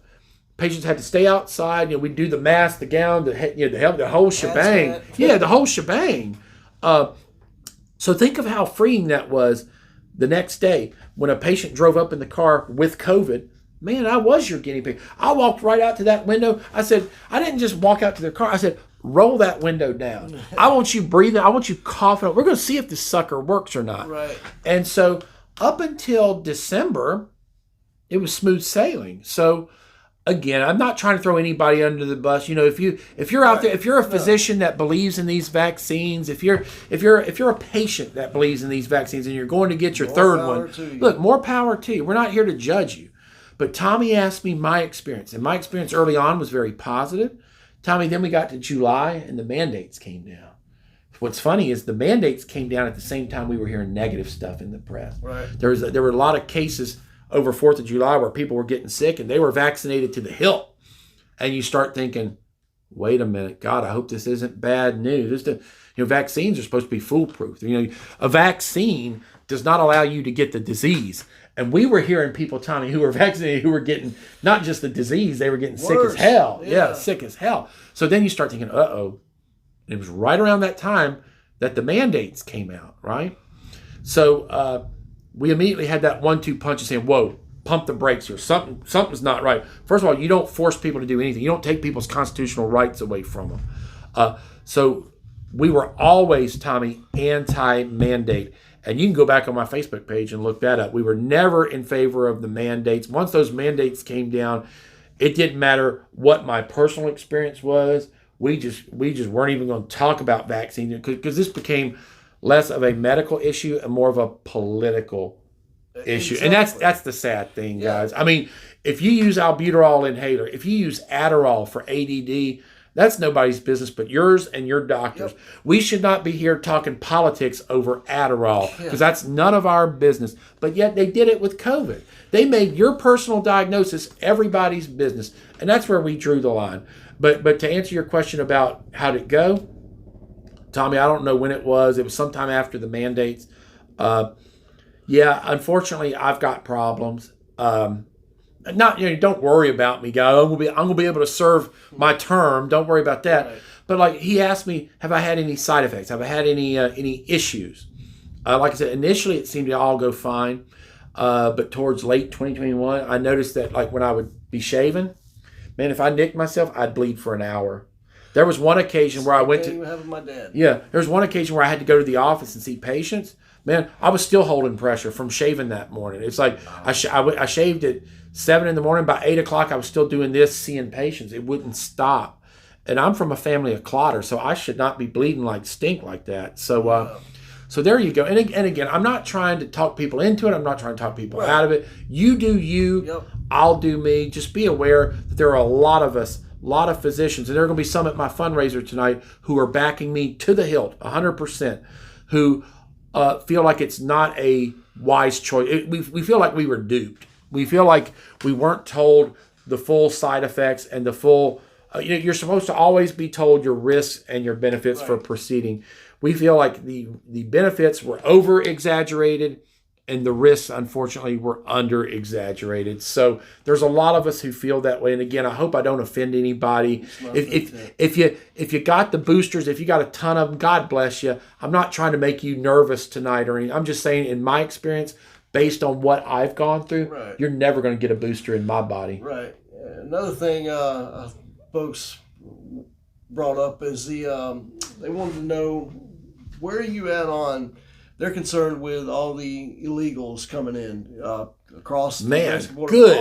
patients had to stay outside. We'd do the mask, the gown, the helmet, the whole shebang. Yeah, the whole shebang. So think of how freeing that was the next day when a patient drove up in the car with COVID. Man, I was your guinea pig. I walked right out to that window. I said, I didn't just walk out to their car. I said, roll that window down. I want you breathing. I want you coughing. We're going to see if this sucker works or not. Right. And so up until December, it was smooth sailing. So again, I'm not trying to throw anybody under the bus. You know, if you're out there, if you're a physician that believes in these vaccines, if you're a patient that believes in these vaccines, and you're going to get your third one, look, more power to you. We're not here to judge you. But Tommy asked me my experience, and my experience early on was very positive. Tommy, then we got to July, and the mandates came down. What's funny is the mandates came down at the same time we were hearing negative stuff in the press. Right. There were a lot of cases over 4th of July where people were getting sick, and they were vaccinated to the hilt. And you start thinking, wait a minute, God, I hope this isn't bad news. Vaccines are supposed to be foolproof. A vaccine does not allow you to get the disease. And we were hearing people, Tommy, who were vaccinated, who were getting not just the disease, they were getting sick as hell. Yeah, sick as hell. So then you start thinking, uh-oh. It was right around that time that the mandates came out, right? So we immediately had that 1-2 punch and saying, whoa, pump the brakes here. Something's not right. First of all, you don't force people to do anything. You don't take people's constitutional rights away from them. So we were always, Tommy, anti-mandate. And you can go back on my Facebook page and look that up. We were never in favor of the mandates. Once those mandates came down, it didn't matter what my personal experience was. We just weren't even going to talk about vaccines because this became less of a medical issue and more of a political issue. Exactly. And that's the sad thing, guys. I mean, if you use albuterol inhaler, if you use Adderall for ADD, that's nobody's business but yours and your doctor's. Yep. We should not be here talking politics over Adderall because that's none of our business. But yet they did it with COVID. They made your personal diagnosis everybody's business. And that's where we drew the line. But to answer your question about how'd it go, Tommy, I don't know when it was. It was sometime after the mandates. Unfortunately, I've got problems. Don't worry about me, guys. I'm gonna be able to serve my term. Don't worry about that. Right. But like he asked me, have I had any side effects? Have I had any issues? Like I said, initially it seemed to all go fine, but towards late 2021, I noticed that like when I would be shaving, man, if I nicked myself, I'd bleed for an hour. There was one occasion where I went to. My dad. Yeah, there was one occasion where I had to go to the office and see patients. Man, I was still holding pressure from shaving that morning. It's like I shaved at 7 in the morning. By 8 o'clock, I was still doing this, seeing patients. It wouldn't stop. And I'm from a family of clotters, so I should not be bleeding like stink like that. So, so there you go. And again, I'm not trying to talk people into it. I'm not trying to talk people out of it. You do you. Yep. I'll do me. Just be aware that there are a lot of us, a lot of physicians, and there are going to be some at my fundraiser tonight who are backing me to the hilt, 100%, who feel like it's not a wise choice. We feel like we were duped. We feel like we weren't told the full side effects and the full. You're supposed to always be told your risks and your benefits for proceeding. We feel like the benefits were over exaggerated and the risks, unfortunately, were under exaggerated. So there's a lot of us who feel that way. And again, I hope I don't offend anybody. If you got the boosters, if you got a ton of them, God bless you. I'm not trying to make you nervous tonight or anything. I'm just saying, in my experience, based on what I've gone through, you're never going to get a booster in my body. Right. Another thing folks brought up is they wanted to know, where are you at on. They're concerned with all the illegals coming in across the Mexican border.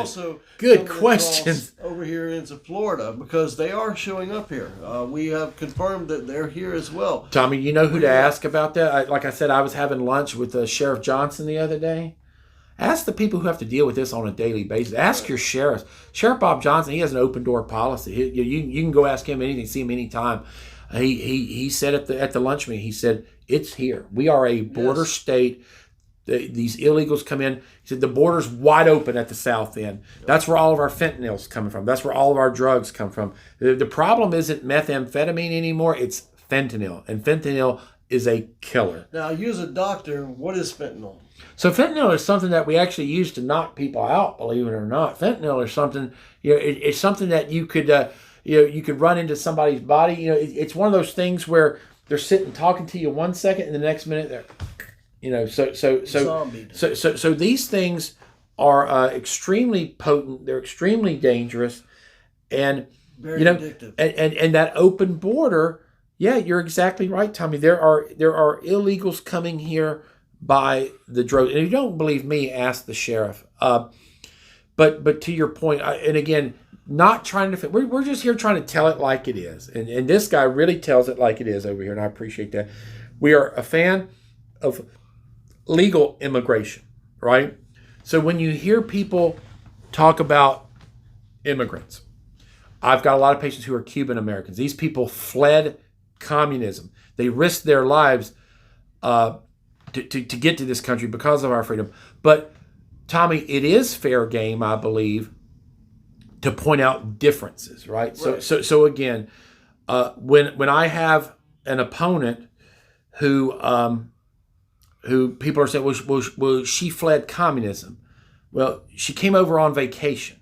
Good questions. Over here into Florida, because they are showing up here. We have confirmed that they're here as well. Tommy, you know who to ask about that? Like I said, I was having lunch with Sheriff Johnson the other day. Ask the people who have to deal with this on a daily basis. Ask your sheriffs. Sheriff Bob Johnson, he has an open door policy. You can go ask him anything, see him anytime. He said at the lunch meeting, he said, it's here. We are a border state. These illegals come in. He said the border's wide open at the south end. That's where all of our fentanyl's coming from. That's where all of our drugs come from. The problem isn't methamphetamine anymore. It's fentanyl. And fentanyl is a killer. Now, you as a doctor, what is fentanyl? So fentanyl is something that we actually use to knock people out, believe it or not. Fentanyl is something, it's something that you could run into somebody's body. It's one of those things where they're sitting talking to you one second and the next minute they're, so these things are extremely potent. They're extremely dangerous, and very addictive. And that open border, yeah, you're exactly right, Tommy. There are illegals coming here by the droves. And if you don't believe me, ask the sheriff. But But to your point, and again, not trying to, we're just here trying to tell it like it is. And this guy really tells it like it is over here, and I appreciate that. We are a fan of legal immigration, right? So when you hear people talk about immigrants, I've got a lot of patients who are Cuban Americans. These people fled communism. They risked their lives to get to this country because of our freedom. But Tommy, it is fair game, I believe, to point out differences, right? So again, when I have an opponent who people are saying, well, she fled communism. Well, she came over on vacation.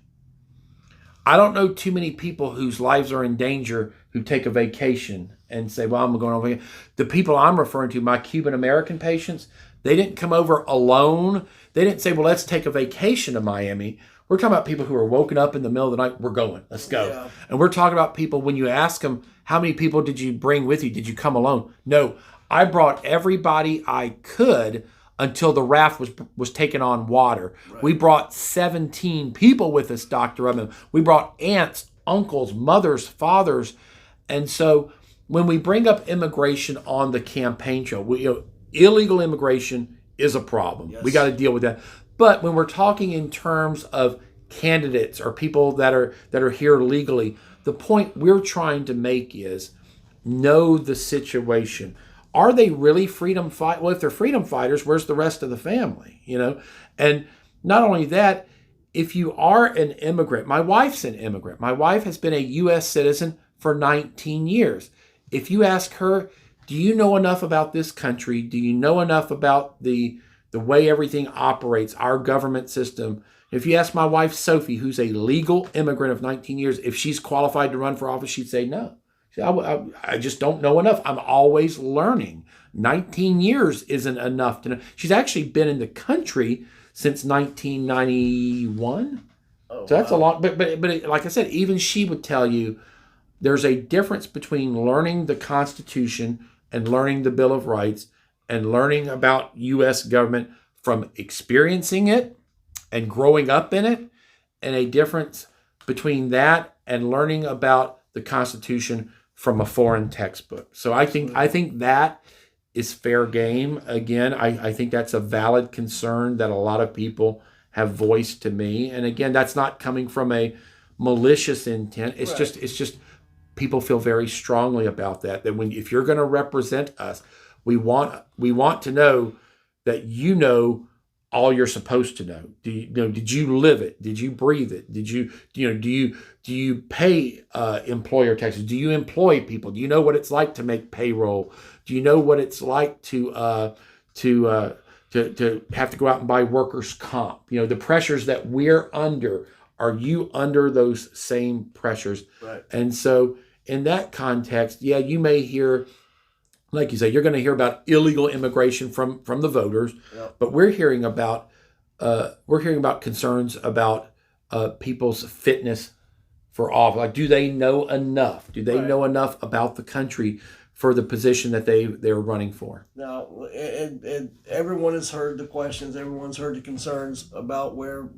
I don't know too many people whose lives are in danger who take a vacation and say, well, I'm going on vacation. The people I'm referring to, my Cuban American patients, they didn't come over alone. They didn't say, well, let's take a vacation to Miami. We're talking about people who are woken up in the middle of the night. We're going. Let's go. Yeah. And we're talking about people, when you ask them, how many people did you bring with you? Did you come alone? No, I brought everybody I could until the raft was taken on water. Right. We brought 17 people with us, Dr. Rudman. We brought aunts, uncles, mothers, fathers. And so when we bring up immigration on the campaign show, illegal immigration is a problem. Yes. We got to deal with that. But when we're talking in terms of candidates or people that are here legally, the point we're trying to make is know the situation. Are they really freedom fighters? Well, if they're freedom fighters, where's the rest of the family? And not only that, if you are an immigrant, my wife's an immigrant. My wife has been a U.S. citizen for 19 years. If you ask her, do you know enough about this country? Do you know enough about the way everything operates, our government system? If you ask my wife, Sophie, who's a legal immigrant of 19 years, if she's qualified to run for office, she'd say no. I just don't know enough. I'm always learning. 19 years isn't enough to know. She's actually been in the country since 1991. Oh, so that's a lot. But like I said, even she would tell you there's a difference between learning the Constitution and learning the Bill of Rights and learning about U.S. government from experiencing it and growing up in it, and a difference between that and learning about the Constitution from a foreign textbook. So I think that is fair game. Again, I think that's a valid concern that a lot of people have voiced to me. And again, that's not coming from a malicious intent. It's right. It's just people feel very strongly about that. That if you're going to represent us, we want to know that you know all you're supposed to know. Did you live it? Did you breathe it? Do you pay employer taxes? Do you employ people? Do you know what it's like to make payroll? Do you know what it's like to have to go out and buy workers' comp? The pressures that we're under. Are you under those same pressures? Right. And so in that context, yeah, you may hear, like you say, you're going to hear about illegal immigration from the voters, yep. But we're hearing about concerns about people's fitness for office. Like, do they know enough? Do they right. know enough about the country for the position that they're running for? Now, and everyone has heard the questions. Everyone's heard the concerns about where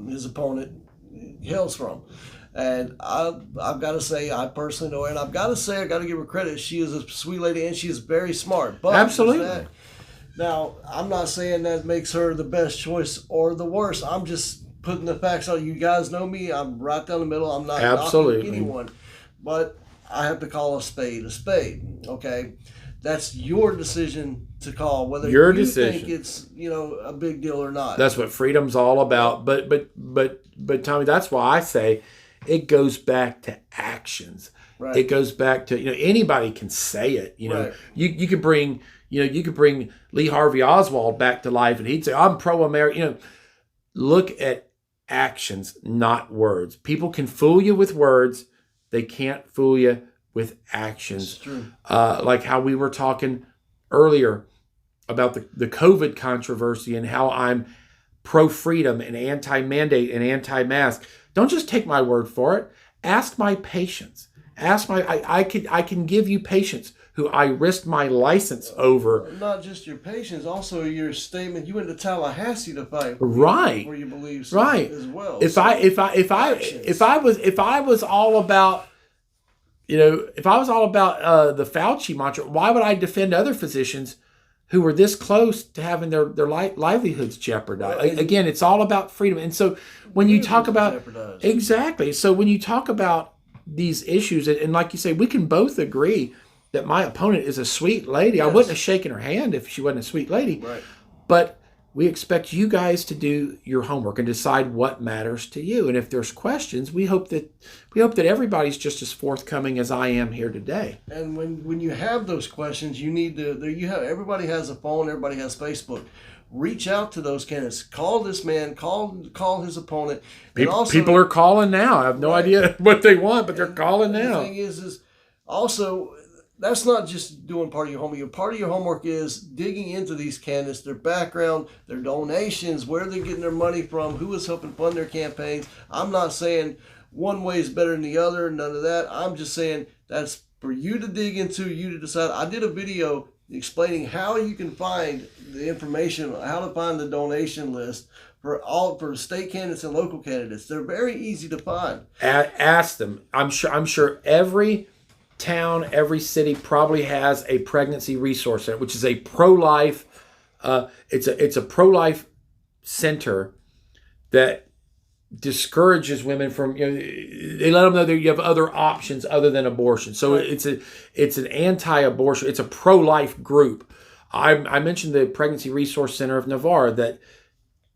his opponent hails from. And I've got to say, I personally know her, and I've got to give her credit. She is a sweet lady, and she is very smart. But absolutely. Now, I'm not saying that makes her the best choice or the worst. I'm just putting the facts out. You guys know me. I'm right down the middle. I'm not knocking anyone. But I have to call a spade, okay? That's your decision to call, whether you think it's a big deal or not. That's what freedom's all about. But Tommy, that's why I say it goes back to actions. Right. It goes back to anybody can say it. Right. You could bring Lee Harvey Oswald back to life, and he'd say, "I'm pro-American." Look at actions, not words. People can fool you with words; they can't fool you with actions. That's true. Like how we were talking earlier about the COVID controversy and how I'm pro-freedom and anti-mandate and anti-mask. Don't just take my word for it. Ask my patients. I can give you patients who I risked my license over. Not just your patients, also your statement. You went to Tallahassee to fight, Right? Where you believe Right. as well. If I was all about, if I was all about the Fauci mantra, why would I defend other physicians who were this close to having their livelihoods jeopardized? Again, it's all about freedom. And so when you talk about exactly, so when you talk about these issues, and like you say, we can both agree that my opponent is a sweet lady. Yes. I wouldn't have shaken her hand if she wasn't a sweet lady. Right. But we expect you guys to do your homework and decide what matters to you. And if there's questions, we hope that everybody's just as forthcoming as I am here today. And when you have those questions, you need to. Everybody has a phone. Everybody has Facebook. Reach out to those candidates. Call this man. Call his opponent. People are calling now. I have no idea what they want, but they're calling now. The thing is also. That's not just doing part of your homework. Part of your homework is digging into these candidates, their background, their donations, where they're getting their money from, who is helping fund their campaigns. I'm not saying one way is better than the other, none of that. I'm just saying that's for you to dig into, you to decide. I did a video explaining how you can find the information, how to find the donation list for state candidates and local candidates. They're very easy to find. Ask them. I'm sure every town, every city probably has a pregnancy resource center, which is a pro-life. It's a pro-life center that discourages women from. They let them know that you have other options other than abortion. So it's an anti-abortion. It's a pro-life group. I mentioned the Pregnancy Resource Center of Navarre. That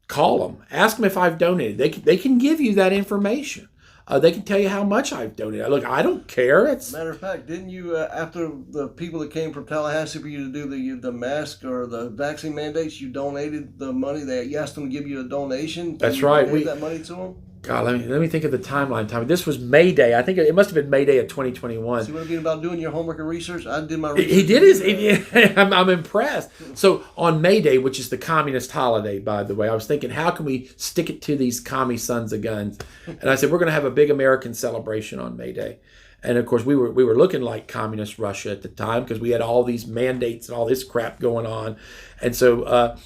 call them, ask them if I've donated. They can give you that information. They can tell you how much I've donated. Look, I don't care. Matter of fact, didn't you, after the people that came from Tallahassee for you to do the mask or the vaccine mandates, you donated the money? You asked them to give you a donation? That's right. We that money to them? God, let me think of the timeline. This was May Day. I think it must have been May Day of 2021. See what I mean about doing your homework and research? I did my research. He did I'm impressed. So on May Day, which is the communist holiday, by the way, I was thinking, how can we stick it to these commie sons of guns? And I said, we're going to have a big American celebration on May Day. And of course, we were looking like communist Russia at the time because we had all these mandates and all this crap going on. And so,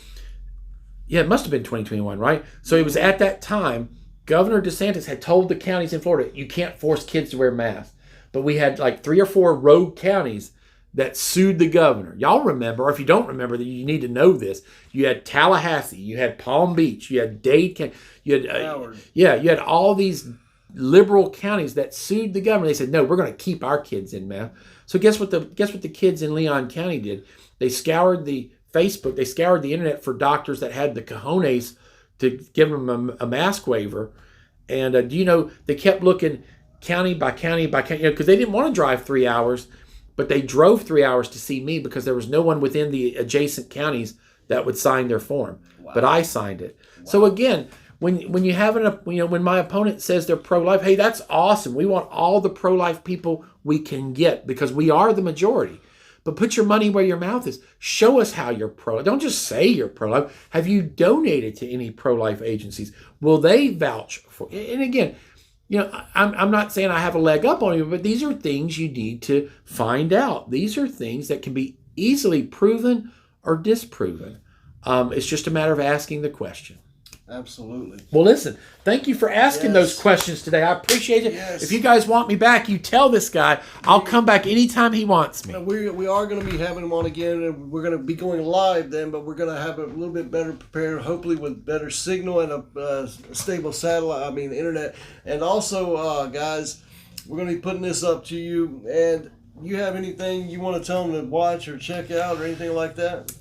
it must have been 2021, right? So it was at that time. Governor DeSantis had told the counties in Florida, you can't force kids to wear masks. But we had like 3 or 4 rogue counties that sued the governor. Y'all remember, or if you don't remember, that you need to know this. You had Tallahassee, you had Palm Beach, you had Dade County, you had Howard. You had all these liberal counties that sued the governor. They said, no, we're going to keep our kids in masks. So guess what the kids in Leon County did? They scoured the Facebook, they scoured the internet for doctors that had the cojones to give them a mask waiver. And they kept looking county by county by county, because they didn't want to drive 3 hours, but they drove 3 hours to see me because there was no one within the adjacent counties that would sign their form. Wow. But I signed it. Wow. So again, when you have when my opponent says they're pro-life, hey, that's awesome. We want all the pro-life people we can get because we are the majority. But put your money where your mouth is. Show us how you're pro. Don't just say you're pro-life. Have you donated to any pro-life agencies? Will they vouch for? And again, I'm not saying I have a leg up on you, but these are things you need to find out. These are things that can be easily proven or disproven. It's just a matter of asking the question. Absolutely. Well, listen, thank you for asking those questions today. I appreciate it. Yes. If you guys want me back, you tell this guy. I'll come back anytime he wants me. We are going to be having him on again, and we're going to be going live then, but we're going to have a little bit better prepared, hopefully with better signal and a stable satellite, internet. And also, guys, we're going to be putting this up to you. And you have anything you want to tell them to watch or check out or anything like that?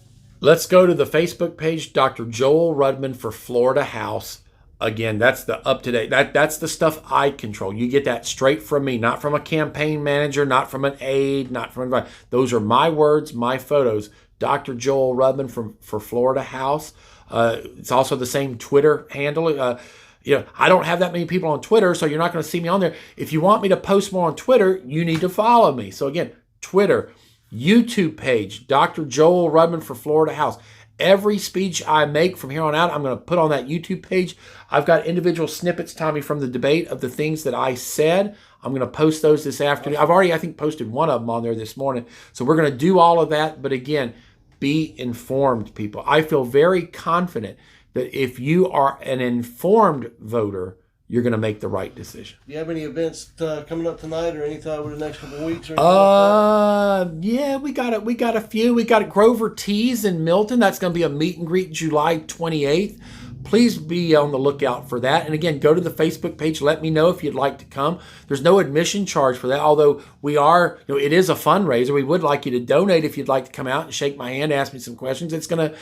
Let's go to the Facebook page, Dr. Joel Rudman for Florida House. Again, that's the up-to-date. That's the stuff I control. You get that straight from me, not from a campaign manager, not from an aide, not from anybody. Those are my words, my photos. Dr. Joel Rudman for Florida House. It's also the same Twitter handle. I don't have that many people on Twitter, so you're not going to see me on there. If you want me to post more on Twitter, you need to follow me. So again, Twitter, YouTube page, Dr. Joel Rudman for Florida House. every speech I make from here on out, I'm going to put on that YouTube page. I've got individual snippets, Tommy, from the debate of the things that I said. I'm going to post those this afternoon. I've already, I think, posted one of them on there this morning. So we're going to do all of that. But again, be informed, people. I feel very confident that if you are an informed voter, you're going to make the right decision. Do you have any events coming up tonight or anytime over the next couple of weeks? Or anything yeah, we got it. We got a few. We got Grover Teas in Milton. That's going to be a meet and greet July 28th. Please be on the lookout for that. And again, go to the Facebook page. Let me know if you'd like to come. There's no admission charge for that, although we are, it is a fundraiser. We would like you to donate if you'd like to come out and shake my hand, ask me some questions. It's gonna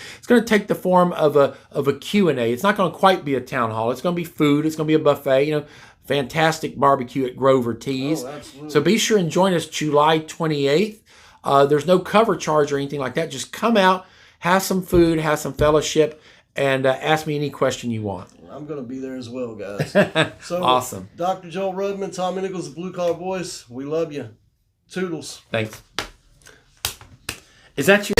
take the form of a Q&A. It's not going to quite be a town hall. It's going to be food. It's going to be a buffet. Fantastic barbecue at Grover Teas. Oh, absolutely. So be sure and join us July 28th. There's no cover charge or anything like that. Just come out, have some food, have some fellowship, and ask me any question you want. I'm going to be there as well, guys. So, awesome. Dr. Joel Rudman, Tommy Nichols, the Blue Collar Voice, we love you. Toodles. Thanks. Is that you?